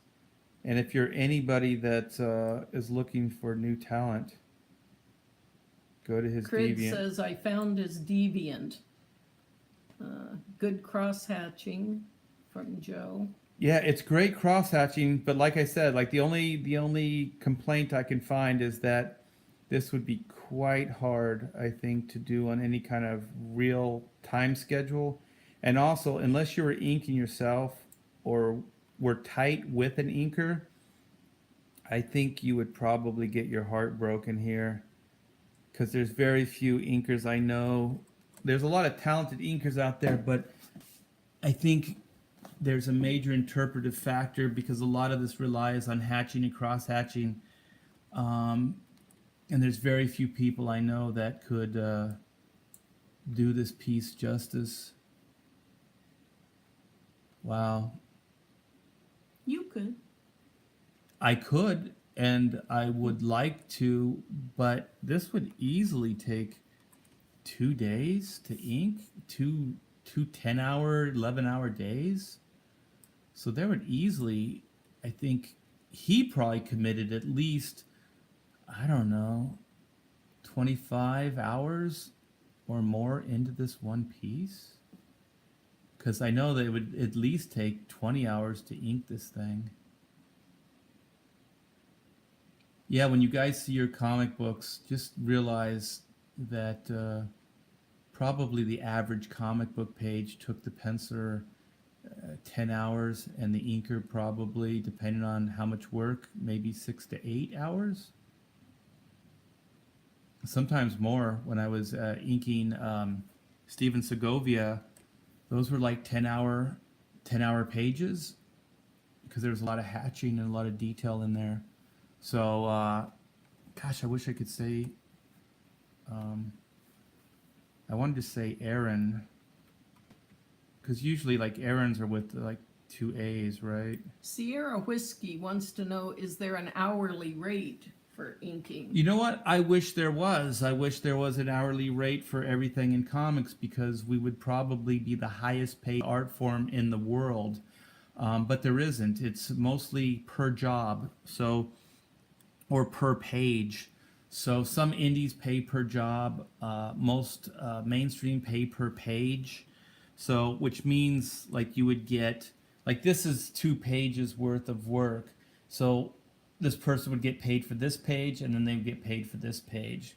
And if you're anybody that is looking for new talent, go to his Crid Deviant. says, I found his deviant. Good cross hatching from Joe. Yeah, it's great cross hatching, but like I said, like the only complaint I can find is that this would be quite hard, I think, to do on any kind of real time schedule. And also, unless you were inking yourself or were tight with an inker, I think you would probably get your heart broken here, because there's very few inkers I know. There's a lot of talented inkers out there, but I think there's a major interpretive factor because a lot of this relies on hatching and cross hatching. And there's very few people I know that could do this piece justice. Wow. You could. I could, and I would like to, but this would easily take 2 days to ink, two 10-hour, 11-hour days. So there would easily, I think, he probably committed at least, I don't know, 25 hours or more into this one piece. Because I know that it would at least take 20 hours to ink this thing. Yeah, when you guys see your comic books, just realize that probably the average comic book page took the penciler 10 hours, and the inker probably, depending on how much work, maybe 6 to 8 hours. Sometimes more. When I was inking Steven Segovia, those were like 10-hour pages, because there was a lot of hatching and a lot of detail in there. So, gosh, I wish I could say, I wanted to say Aaron, because usually like Aaron's are with like 2 A's, right? Sierra Whiskey wants to know, is there an hourly rate for inking? You know what? I wish there was. I wish there was an hourly rate for everything in comics, because we would probably be the highest paid art form in the world. But there isn't. It's mostly per job. So, or per page. So some indies pay per job, most mainstream pay per page. So, which means like you would get, like this is 2 pages worth of work. So this person would get paid for this page, and then they would get paid for this page.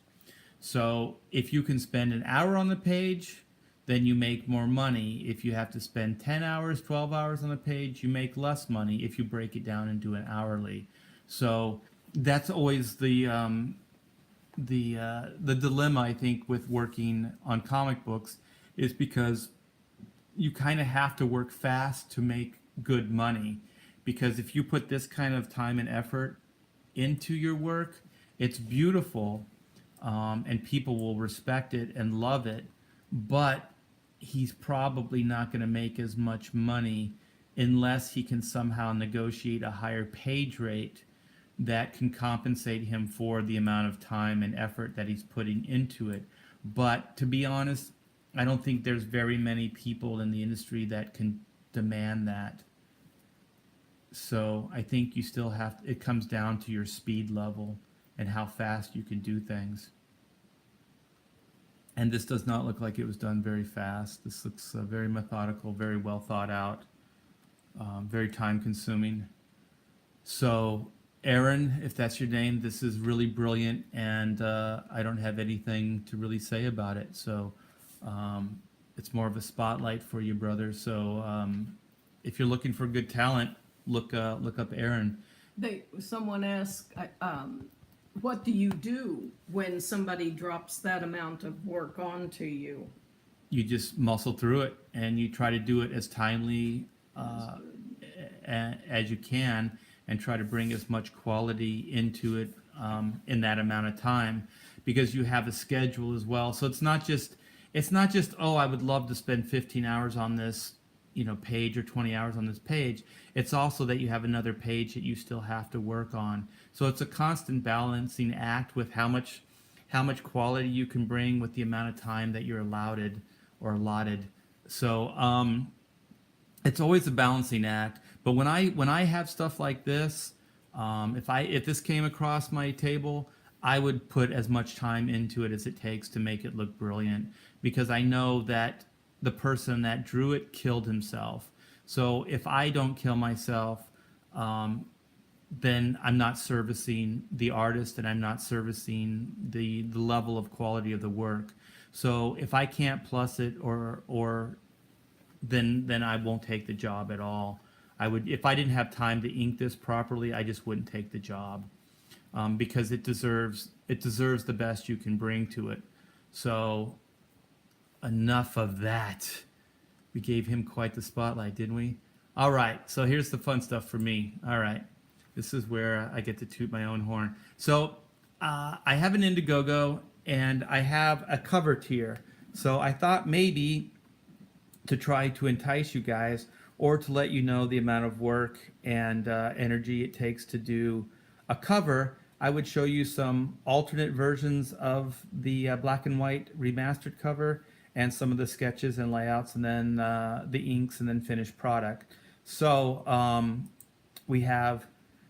So if you can spend an hour on the page, then you make more money. If you have to spend 10 hours, 12 hours on the page, you make less money if you break it down and do it hourly. So that's always the dilemma, I think, with working on comic books, is because you kind of have to work fast to make good money. Because if you put this kind of time and effort into your work, it's beautiful, and people will respect it and love it, but he's probably not going to make as much money unless he can somehow negotiate a higher page rate that can compensate him for the amount of time and effort that he's putting into it. But to be honest, I don't think there's very many people in the industry that can demand that. So I think you still have, it comes down to your speed level and how fast you can do things. And this does not look like it was done very fast. This looks very methodical, very well thought out, very time consuming. So Aaron, if that's your name, this is really brilliant, and I don't have anything to really say about it. So it's more of a spotlight for you, brother. So if you're looking for good talent, look up Aaron. Someone asked, what do you do when somebody drops that amount of work onto you? You just muscle through it, and you try to do it as timely as you can, and try to bring as much quality into it in that amount of time, because you have a schedule as well. So it's not just, oh, I would love to spend 15 hours on this, page or 20 hours on this page. It's also that you have another page that you still have to work on. So it's a constant balancing act with how much quality you can bring with the amount of time that you're allotted. So it's always a balancing act. But when I have stuff like this, if this came across my table, I would put as much time into it as it takes to make it look brilliant, because I know that the person that drew it killed himself. So if I don't kill myself, then I'm not servicing the artist, and I'm not servicing the level of quality of the work. So if I can't plus it, or then I won't take the job at all. I would, if I didn't have time to ink this properly, I just wouldn't take the job, because it deserves the best you can bring to it. So enough of that. We gave him quite the spotlight, didn't we? All right, so here's the fun stuff for me. All right, this is where I get to toot my own horn. So I have an Indiegogo, and I have a cover tier. So I thought maybe to try to entice you guys, or to let you know the amount of work and energy it takes to do a cover, I would show you some alternate versions of the black and white remastered cover, and some of the sketches and layouts, and then the inks, and then finished product. So we have,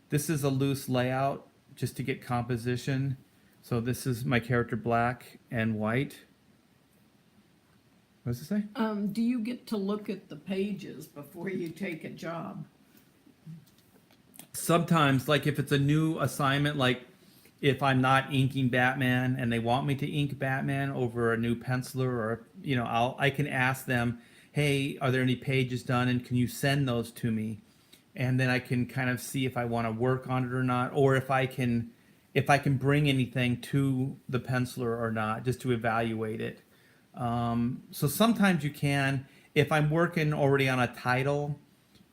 this is a loose layout just to get composition. So this is my character black and white. What does it say? Do you get to look at the pages before you take a job? Sometimes, like if it's a new assignment, like if I'm not inking Batman and they want me to ink Batman over a new penciler, or I can ask them, hey, are there any pages done, and can you send those to me? And then I can kind of see if I want to work on it or not, or if I can bring anything to the penciler or not, just to evaluate it. So sometimes you can. If I'm working already on a title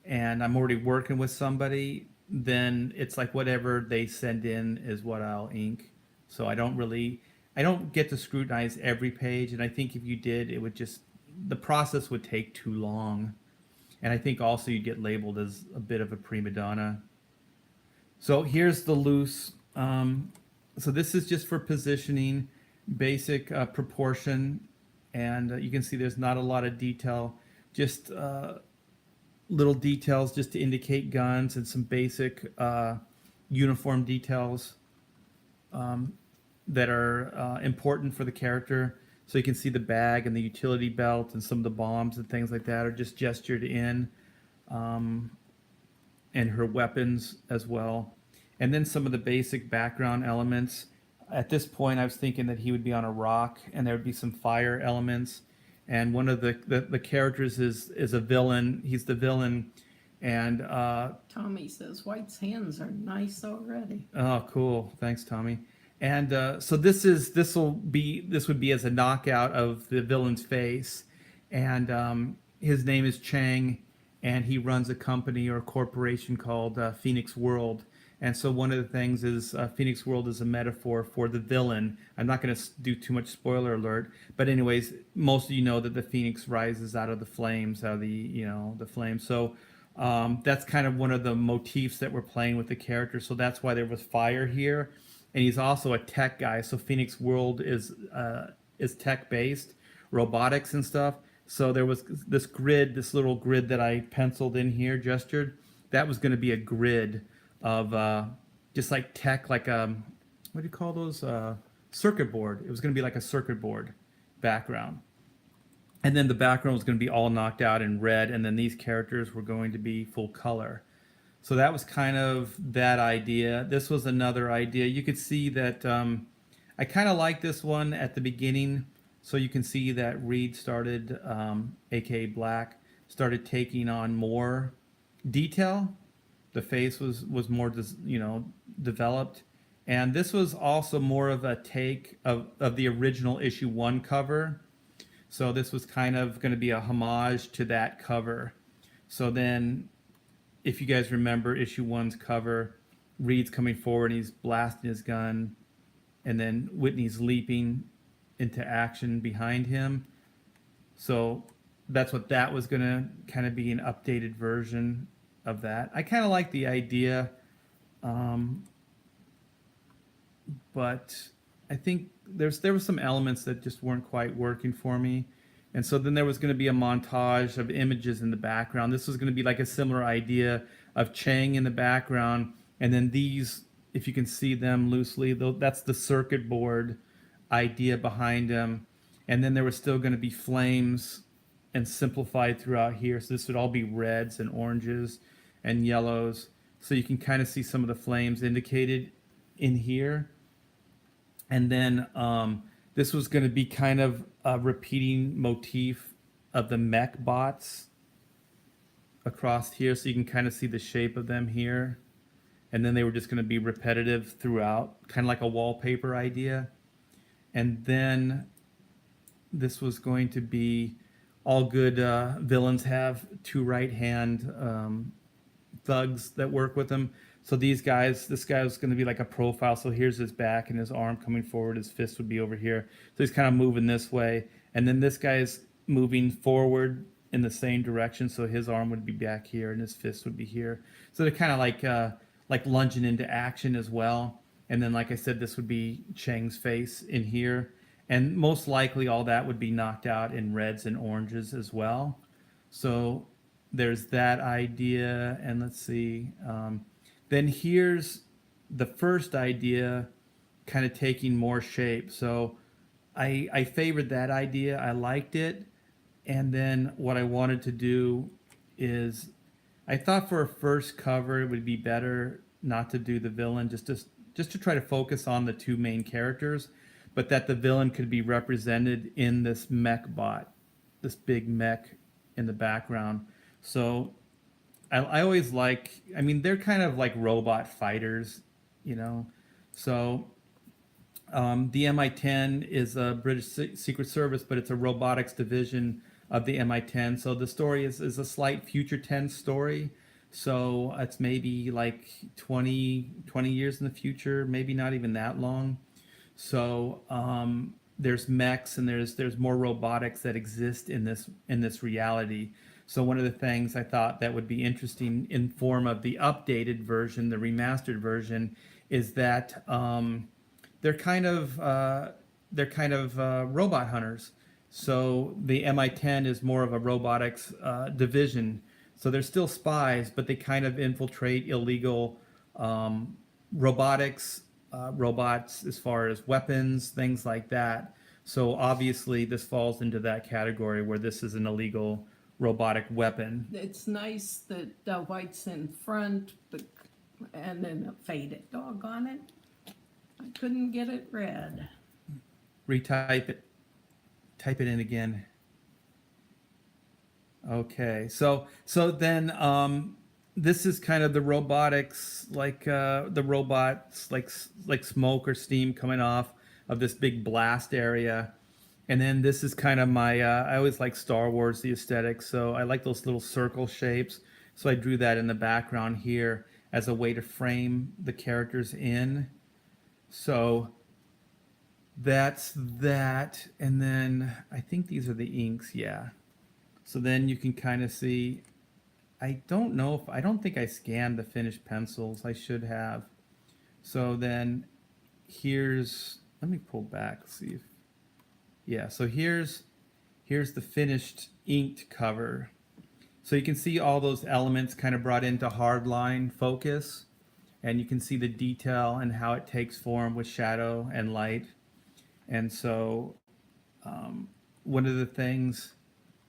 and I'm already working with somebody, then it's like whatever they send in is what I'll ink. So I don't get to scrutinize every page, and I think if you did, the process would take too long. And I think also you'd get labeled as a bit of a prima donna. So here's the loose. So this is just for positioning, basic proportion. And you can see there's not a lot of detail, just little details just to indicate guns, and some basic uniform details that are important for the character. So you can see the bag and the utility belt, and some of the bombs and things like that are just gestured in, and her weapons as well. And then some of the basic background elements. At this point, I was thinking that he would be on a rock, and there would be some fire elements. And one of the characters is a villain. He's the villain, and Tommy says White's hands are nice already. oh, cool! Thanks, Tommy. And so this would be as a knockout of the villain's face, and his name is Chang, and he runs a company or a corporation called Phoenix World. And so one of the things is Phoenix World is a metaphor for the villain. I'm not going to do too much spoiler alert, but anyways, most of you know that the Phoenix rises out of the flames, out of the flames. So that's kind of one of the motifs that we're playing with the character. So that's why there was fire here, and he's also a tech guy. So Phoenix World is tech based, robotics and stuff. So there was this little grid that I penciled in here, gestured. That was going to be a grid of just like tech, like what do you call those, circuit board. It was going to be like a circuit board background, and then the background was going to be all knocked out in red, and then these characters were going to be full color. So that was kind of that idea. This was another idea. You could see that I kind of like this one at the beginning. So you can see that Reed started, aka Black, started taking on more detail. The face was more developed, and this was also more of a take of the original issue 1 cover. So this was kind of going to be a homage to that cover. So then, if you guys remember issue 1's cover, Reed's coming forward and he's blasting his gun, and then Whitney's leaping into action behind him. So that's what that was going to kind of be, an updated version of that. I kind of like the idea, um, but I think there was some elements that just weren't quite working for me. And so then there was going to be a montage of images in the background. This was going to be like a similar idea of Chang in the background, and then these, if you can see them loosely, that's the circuit board idea behind him. And then there was still going to be flames and simplified throughout here. So this would all be reds and oranges and yellows. So you can kind of see some of the flames indicated in here. And then this was going to be kind of a repeating motif of the mech bots across here. So you can kind of see the shape of them here. And then they were just going to be repetitive throughout, kind of like a wallpaper idea. And then this was going to be, all good villains have two right-hand thugs that work with them. So these guys, this guy was going to be like a profile. So here's his back and his arm coming forward. His fist would be over here. So he's kind of moving this way. And then this guy's moving forward in the same direction. So his arm would be back here and his fist would be here. So they're kind of like lunging into action as well. And then, like I said, this would be Chang's face in here. And most likely all that would be knocked out in reds and oranges as well. So there's that idea. And let's see. Then here's the first idea kind of taking more shape. So I favored that idea. I liked it. And then what I wanted to do is, I thought for a first cover it would be better not to do the villain, just to try to focus on the two main characters, but that the villain could be represented in this mech bot, this big mech in the background. So I always like, I mean, they're kind of like robot fighters, you know. So the MI10 is a British Secret Service, but it's a robotics division of the MI10. So the story is a slight future tense story. So it's maybe like 20 years in the future, maybe not even that long. So there's mechs and there's more robotics that exist in this reality. So one of the things I thought that would be interesting in form of the updated version, the remastered version, is that they're kind of robot hunters. So the MI10 is more of a robotics division. So they're still spies, but they kind of infiltrate illegal robotics, robots as far as weapons, things like that. So obviously this falls into that category where this is an illegal robotic weapon. It's nice that white's in front, and then it faded. Doggone it. I couldn't get it red. Retype it. Type it in again. Okay, so then this is kind of the robotics, like the robots, like smoke or steam coming off of this big blast area. And then this is kind of my, I always like Star Wars, the aesthetic, so I like those little circle shapes. So I drew that in the background here as a way to frame the characters in. So that's that. And then I think these are the inks, yeah. So then you can kind of see, I don't think I scanned the finished pencils. I should have. So then let me pull back, see if, yeah, so here's the finished inked cover. So you can see all those elements kind of brought into hardline focus, and you can see the detail and how it takes form with shadow and light. And so one of the things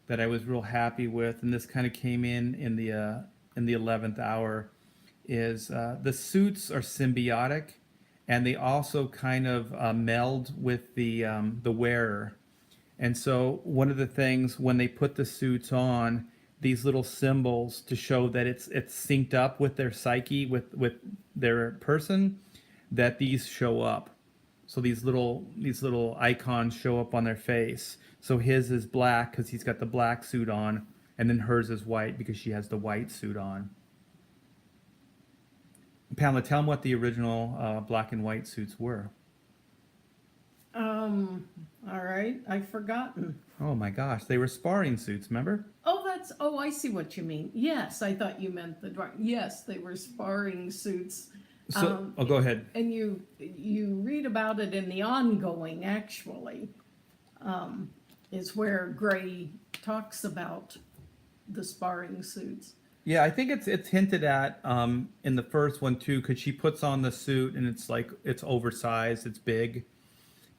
that I was real happy with, and this kind of came in the 11th hour, is the suits are symbiotic, and they also kind of meld with the wearer. And so one of the things when they put the suits on, these little symbols to show that it's synced up with their psyche, with their person, that these show up. So these little icons show up on their face. So his is black because he's got the black suit on, and then hers is white because she has the white suit on. Pamela, tell them what the original black and white suits were. All right. right? I've forgotten. Oh my gosh, they were sparring suits, remember? Oh, I see what you mean. Yes, I thought you meant the drawing. Yes, they were sparring suits. So, go ahead. And you read about it in the ongoing, actually, is where Gray talks about the sparring suits. Yeah, I think it's hinted at in the first one too, because she puts on the suit and it's like it's oversized, it's big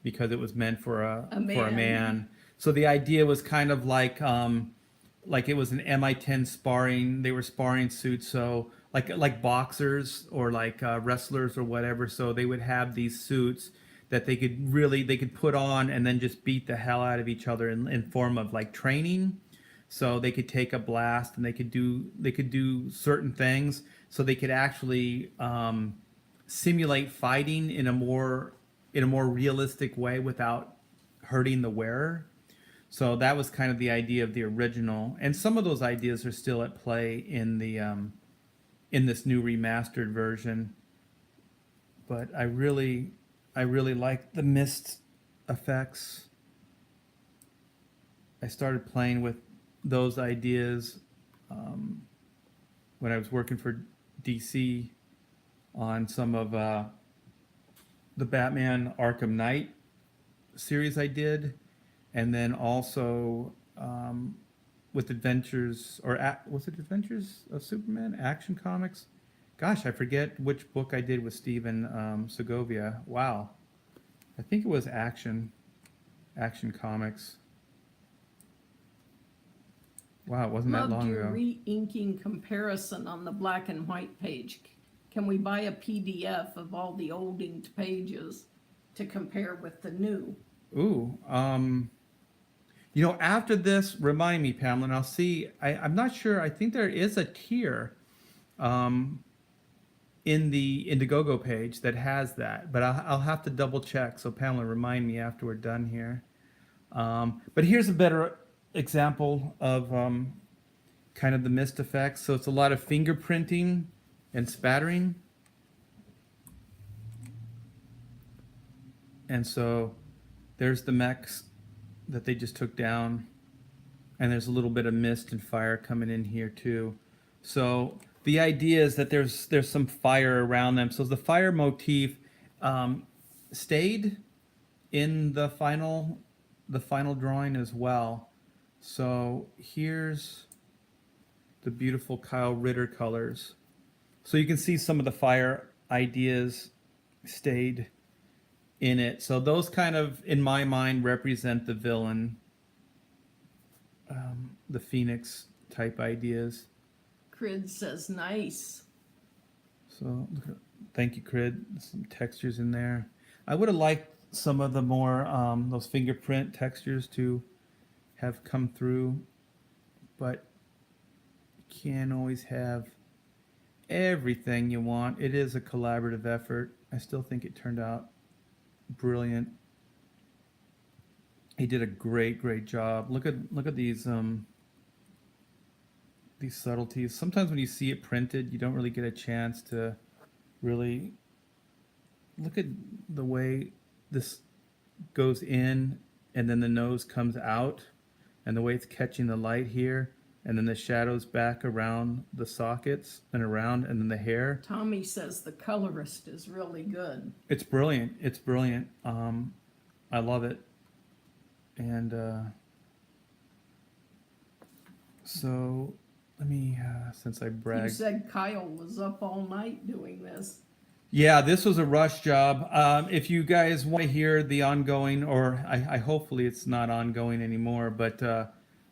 because it was meant for a man. So the idea was kind of like it was an MI10 sparring. They were sparring suits, so like boxers or like wrestlers or whatever. So they would have these suits that they could put on and then just beat the hell out of each other in form of like training. So they could take a blast and they could do certain things. So they could actually simulate fighting in a more realistic way without hurting the wearer. So that was kind of the idea of the original, and some of those ideas are still at play in the in this new remastered version. But I really like the mist effects. I started playing with those ideas when I was working for DC on some of the Batman Arkham Knight series I did, and then also with Adventures was it Adventures of Superman Action Comics? Gosh, I forget which book I did with Steven Segovia. Wow, I think it was Action Comics. Wow, it wasn't that long ago. Loved your re-inking comparison on the black and white page. Can we buy a PDF of all the old inked pages to compare with the new? Ooh, after this, remind me, Pamela, and I'll see. I'm not sure. I think there is a tier in the Indiegogo page that has that, but I'll have to double check. So, Pamela, remind me after we're done here. But here's a better example of kind of the mist effects. So it's a lot of fingerprinting and spattering. And so there's the mechs that they just took down. And there's a little bit of mist and fire coming in here too. So the idea is that there's some fire around them. So the fire motif stayed in the final drawing as well. So here's the beautiful Kyle Ritter colors. So you can see some of the fire ideas stayed in it. So those kind of, in my mind, represent the villain, the Phoenix type ideas. Crid says nice. So thank you, Crid. Some textures in there. I would have liked some of the more those fingerprint textures to have come through, but you can't always have everything you want. It is a collaborative effort. I still think it turned out brilliant. He did a great job. Look at these subtleties. Sometimes when you see it printed, you don't really get a chance to really look at the way this goes in and then the nose comes out, and the way it's catching the light here, and then the shadows back around the sockets and around, and then the hair. Tommy says the colorist is really good. It's brilliant. It's brilliant. I love it. And so let me, since I bragged. You said Kyle was up all night doing this. Yeah, this was a rush job. If you guys want to hear the ongoing, or I hopefully it's not ongoing anymore, but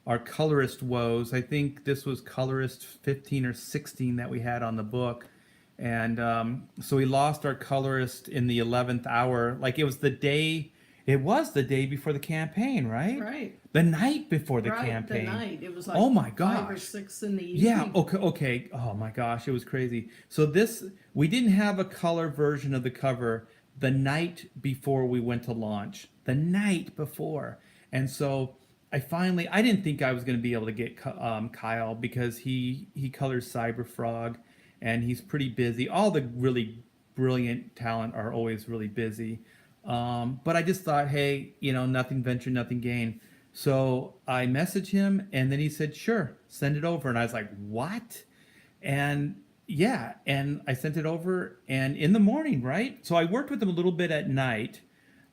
our colorist woes, I think this was colorist 15 or 16 that we had on the book. And so we lost our colorist in the 11th hour. Like it was the day before the campaign, right? Right. The night before the right, campaign. The night. It was like oh my gosh. 5 or 6 in the evening. Yeah, okay. Oh my gosh, it was crazy. So we didn't have a color version of the cover the night before we went to launch. The night before. And so I didn't think I was going to be able to get Kyle, because he colors Cyberfrog and he's pretty busy. All the really brilliant talent are always really busy. But I just thought, hey, nothing venture, nothing gain. So I messaged him, and then he said, sure, send it over. And I was like, what? And yeah, and I sent it over, and in the morning, right? So I worked with him a little bit at night,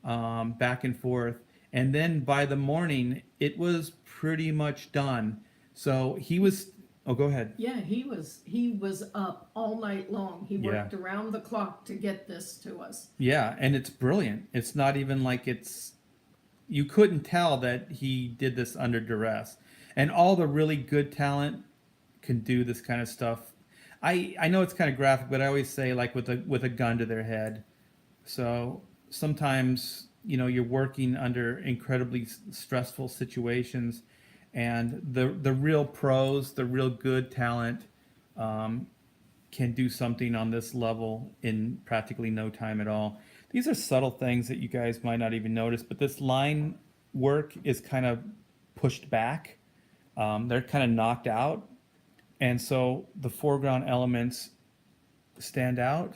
back and forth, and then by the morning, it was pretty much done. So he was. Oh, go ahead. Yeah, he was up all night long. He Yeah. worked around the clock to get this to us. Yeah, and it's brilliant. It's not even like you couldn't tell that he did this under duress. And all the really good talent can do this kind of stuff. I know it's kind of graphic, but I always say like with a gun to their head. So sometimes you're working under incredibly stressful situations, and the real pros, the real good talent, um, can do something on this level in practically no time at all. These are subtle things that you guys might not even notice, but this line work is kind of pushed back. They're kind of knocked out, and so the foreground elements stand out.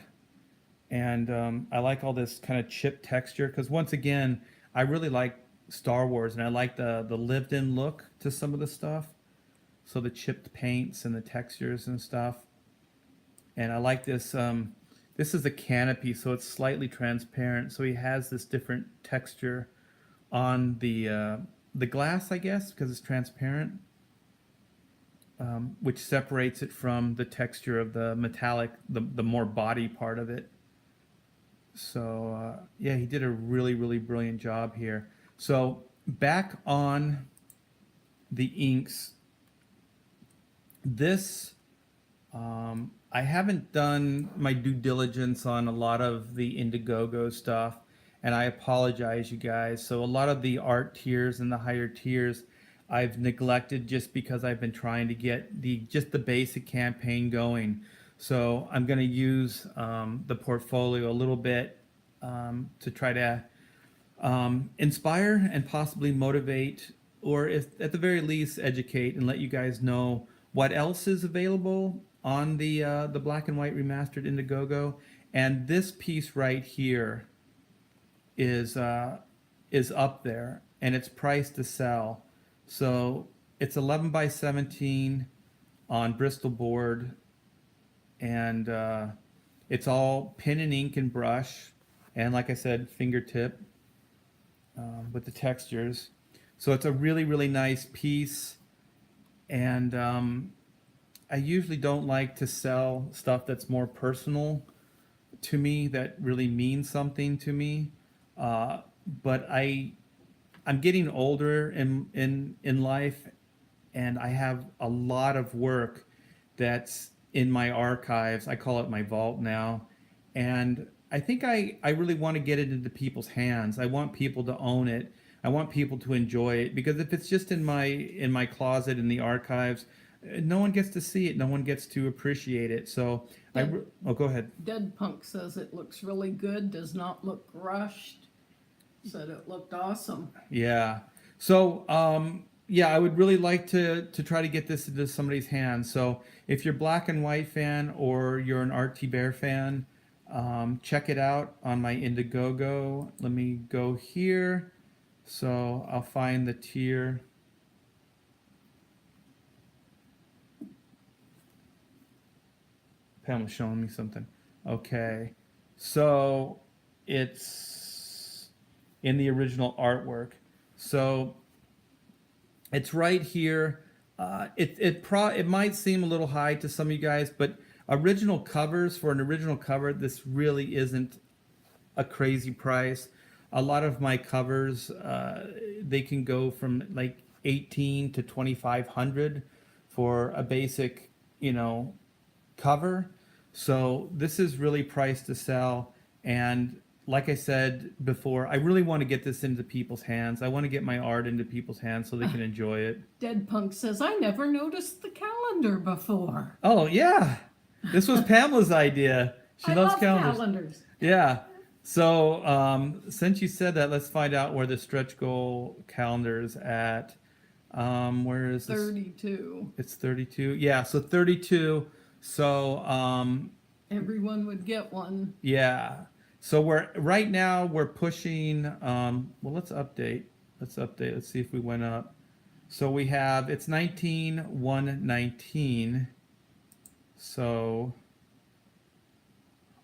And I like all this kind of chip texture because once again, I really like Star Wars, and I like the lived-in look to some of the stuff. So the chipped paints and the textures and stuff. And I like this. This is a canopy, so it's slightly transparent. So he has this different texture on the glass, I guess, because it's transparent, which separates it from the texture of the metallic, the more body part of it. So yeah, he did a really, really brilliant job here. So back on the inks, this I haven't done my due diligence on a lot of the Indiegogo stuff, and I apologize, you guys. So a lot of the art tiers and the higher tiers, I've neglected just because I've been trying to get just the basic campaign going. So I'm going to use the portfolio a little bit to try to inspire and possibly motivate, or if, at the very least, educate and let you guys know what else is available on the black and white remastered Indiegogo. And this piece right here is up there, and it's priced to sell. So it's 11 by 17 on Bristol board, and it's all pen and ink and brush, and like I said, fingertip with the textures. So it's a really, really nice piece, and I usually don't like to sell stuff that's more personal to me, that really means something to me. But I'm getting older in life, and I have a lot of work that's in my archives. I call it my vault now. And I think I really want to get it into people's hands. I want people to own it. I want people to enjoy it, because if it's just in my closet in the archives, no one gets to see it. No one gets to appreciate it. So go ahead. Dead Punk says it looks really good, does not look rushed. Said it looked awesome. Yeah. So, yeah, I would really like to try to get this into somebody's hands. So if you're black and white fan, or you're an RT Bear fan, check it out on my Indiegogo. Let me go here. So I'll find the tier. Pam was showing me something. Okay. So it's in the original artwork. So it's right here. It might seem a little high to some of you guys, but original covers, for an original cover, this really isn't a crazy price. A lot of my covers, they can go from like 18 to 2,500 for a basic, cover. So this is really priced to sell. And like I said before, I really want to get this into people's hands. I want to get my art into people's hands so they can enjoy it. Dead Punk says, I never noticed the calendar before. Oh, yeah. This was Pamela's idea. She loves love calendars. Yeah. So since you said that, let's find out where the stretch goal calendar is at. Where is this? 32. It's 32. Yeah, so 32. So everyone would get one. Yeah. So we're right now we're pushing. Well, let's update. Let's update. Let's see if we went up. So we have it's 19,119. So,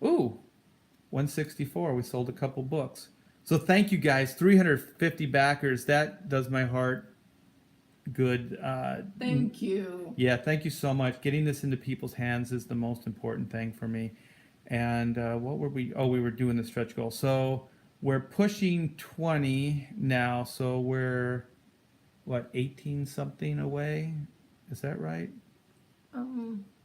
ooh, 164. We sold a couple books. So thank you guys, 350 backers. That does my heart good. Thank you. Yeah, thank you so much. Getting this into people's hands is the most important thing for me. And what were we? Oh, we were doing the stretch goal. So we're pushing 20 now. So we're what, 18 something away? Is that right?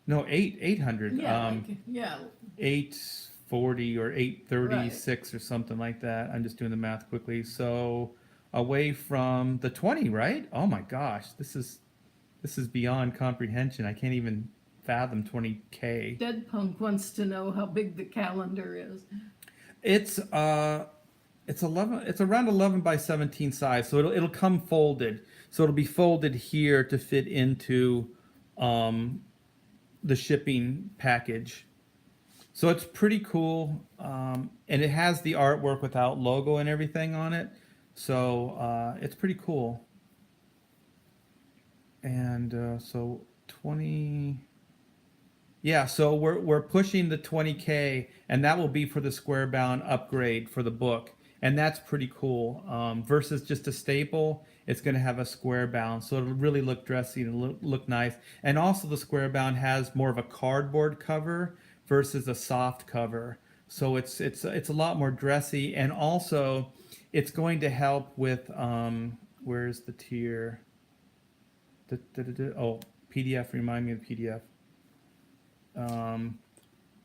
No, 800. Yeah, yeah, 840 or 836 or something like that. I'm just doing the math quickly. So away from the 20, right? Oh my gosh, this is beyond comprehension. I can't even fathom 20K. Dead Punk wants to know how big the calendar is. It's 11. It's around 11 by 17 size, so it'll come folded. So it'll be folded here to fit into the shipping package. So it's pretty cool, and it has the artwork without logo and everything on it. So it's pretty cool. And so 20. Yeah, so we're pushing the 20K, and that will be for the square bound upgrade for the book, and that's pretty cool. Versus just a staple, it's going to have a square bound, so it'll really look dressy and look nice. And also, the square bound has more of a cardboard cover versus a soft cover, so it's a lot more dressy, and also it's going to help with where's the tier? Oh, PDF. Remind me of the PDF.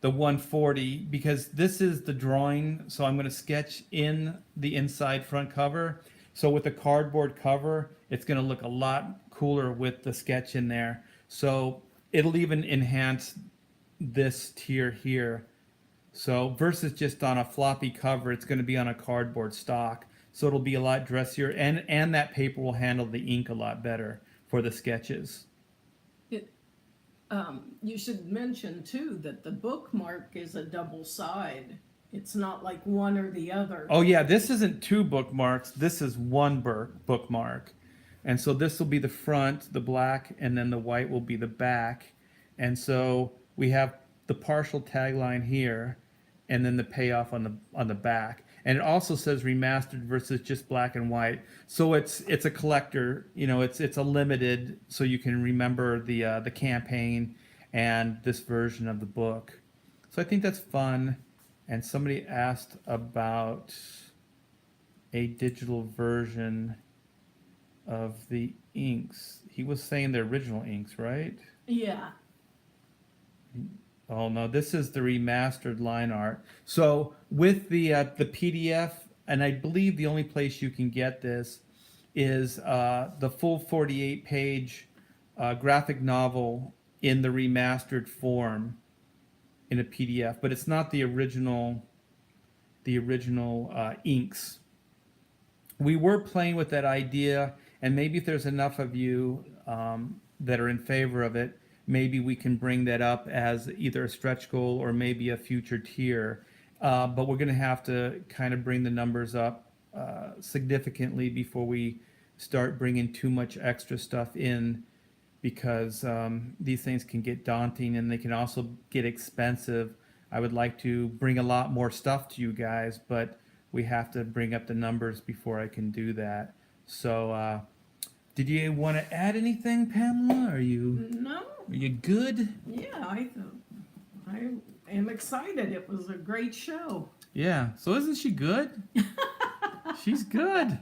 The 140, because this is the drawing, so I'm going to sketch in the inside front cover. So with the cardboard cover, it's going to look a lot cooler with the sketch in there. So it'll even enhance this tier here. So versus just on a floppy cover, it's going to be on a cardboard stock. So it'll be a lot dressier, and that paper will handle the ink a lot better for the sketches. You should mention too that the bookmark is a double side. It's not like one or the other. Oh yeah, this isn't two bookmarks. This is one bookmark. And so this will be the front, the black, and then the white will be the back. And so we have the partial tagline here, and then the payoff on the back. And it also says remastered versus just black and white. So it's a collector, it's a limited, so you can remember the campaign and this version of the book. So I think that's fun. And somebody asked about a digital version of the inks. He was saying the original inks, right? Yeah. Oh no, this is the remastered line art. So with the PDF, and I believe the only place you can get this is the full 48-page graphic novel in the remastered form in a PDF, but it's not the original inks. We were playing with that idea, and maybe if there's enough of you that are in favor of it, maybe we can bring that up as either a stretch goal or maybe a future tier. But we're going to have to kind of bring the numbers up significantly before we start bringing too much extra stuff in, because these things can get daunting and they can also get expensive. I would like to bring a lot more stuff to you guys, but we have to bring up the numbers before I can do that. So did you want to add anything, Pamela? Are you good? Yeah, I am excited. It was a great show. Yeah. So isn't she good? She's good.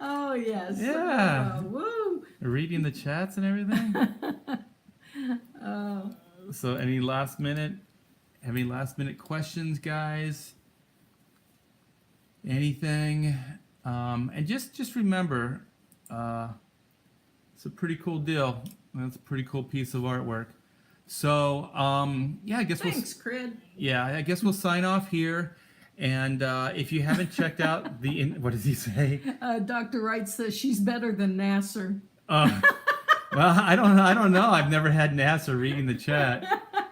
Oh yes. Yeah. Woo. Reading the chats and everything. So any last minute questions, guys? Anything? And just remember, it's a pretty cool deal. That's a pretty cool piece of artwork. So yeah, I guess Thanks, Crid. Yeah, I guess we'll sign off here. And if you haven't checked out what does he say? Dr. Wright says she's better than Nasser. Well, I don't know. I've never had NASA reading the chat,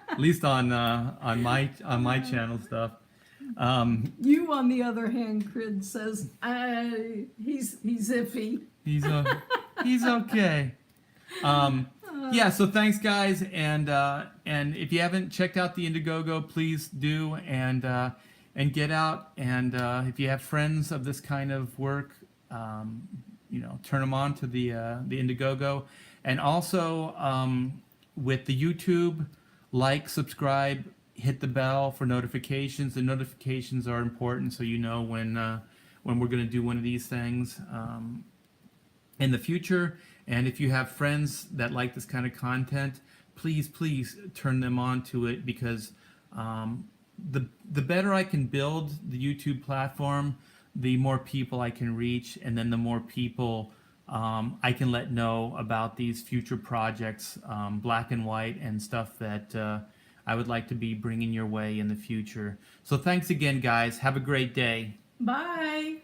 at least on my channel stuff. You, on the other hand, Crid says, he's iffy. He's okay. Yeah, so thanks guys, and if you haven't checked out the Indiegogo, please do, and get out, and if you have friends of this kind of work, turn them on to the Indiegogo, and also with the YouTube, like, subscribe, hit the bell for notifications. The notifications are important, so you know when we're going to do one of these things in the future. And if you have friends that like this kind of content, please turn them on to it, because the better I can build the YouTube platform, the more people I can reach, and then the more people I can let know about these future projects, black and white, and stuff that I would like to be bringing your way in the future. So thanks again, guys. Have a great day. Bye.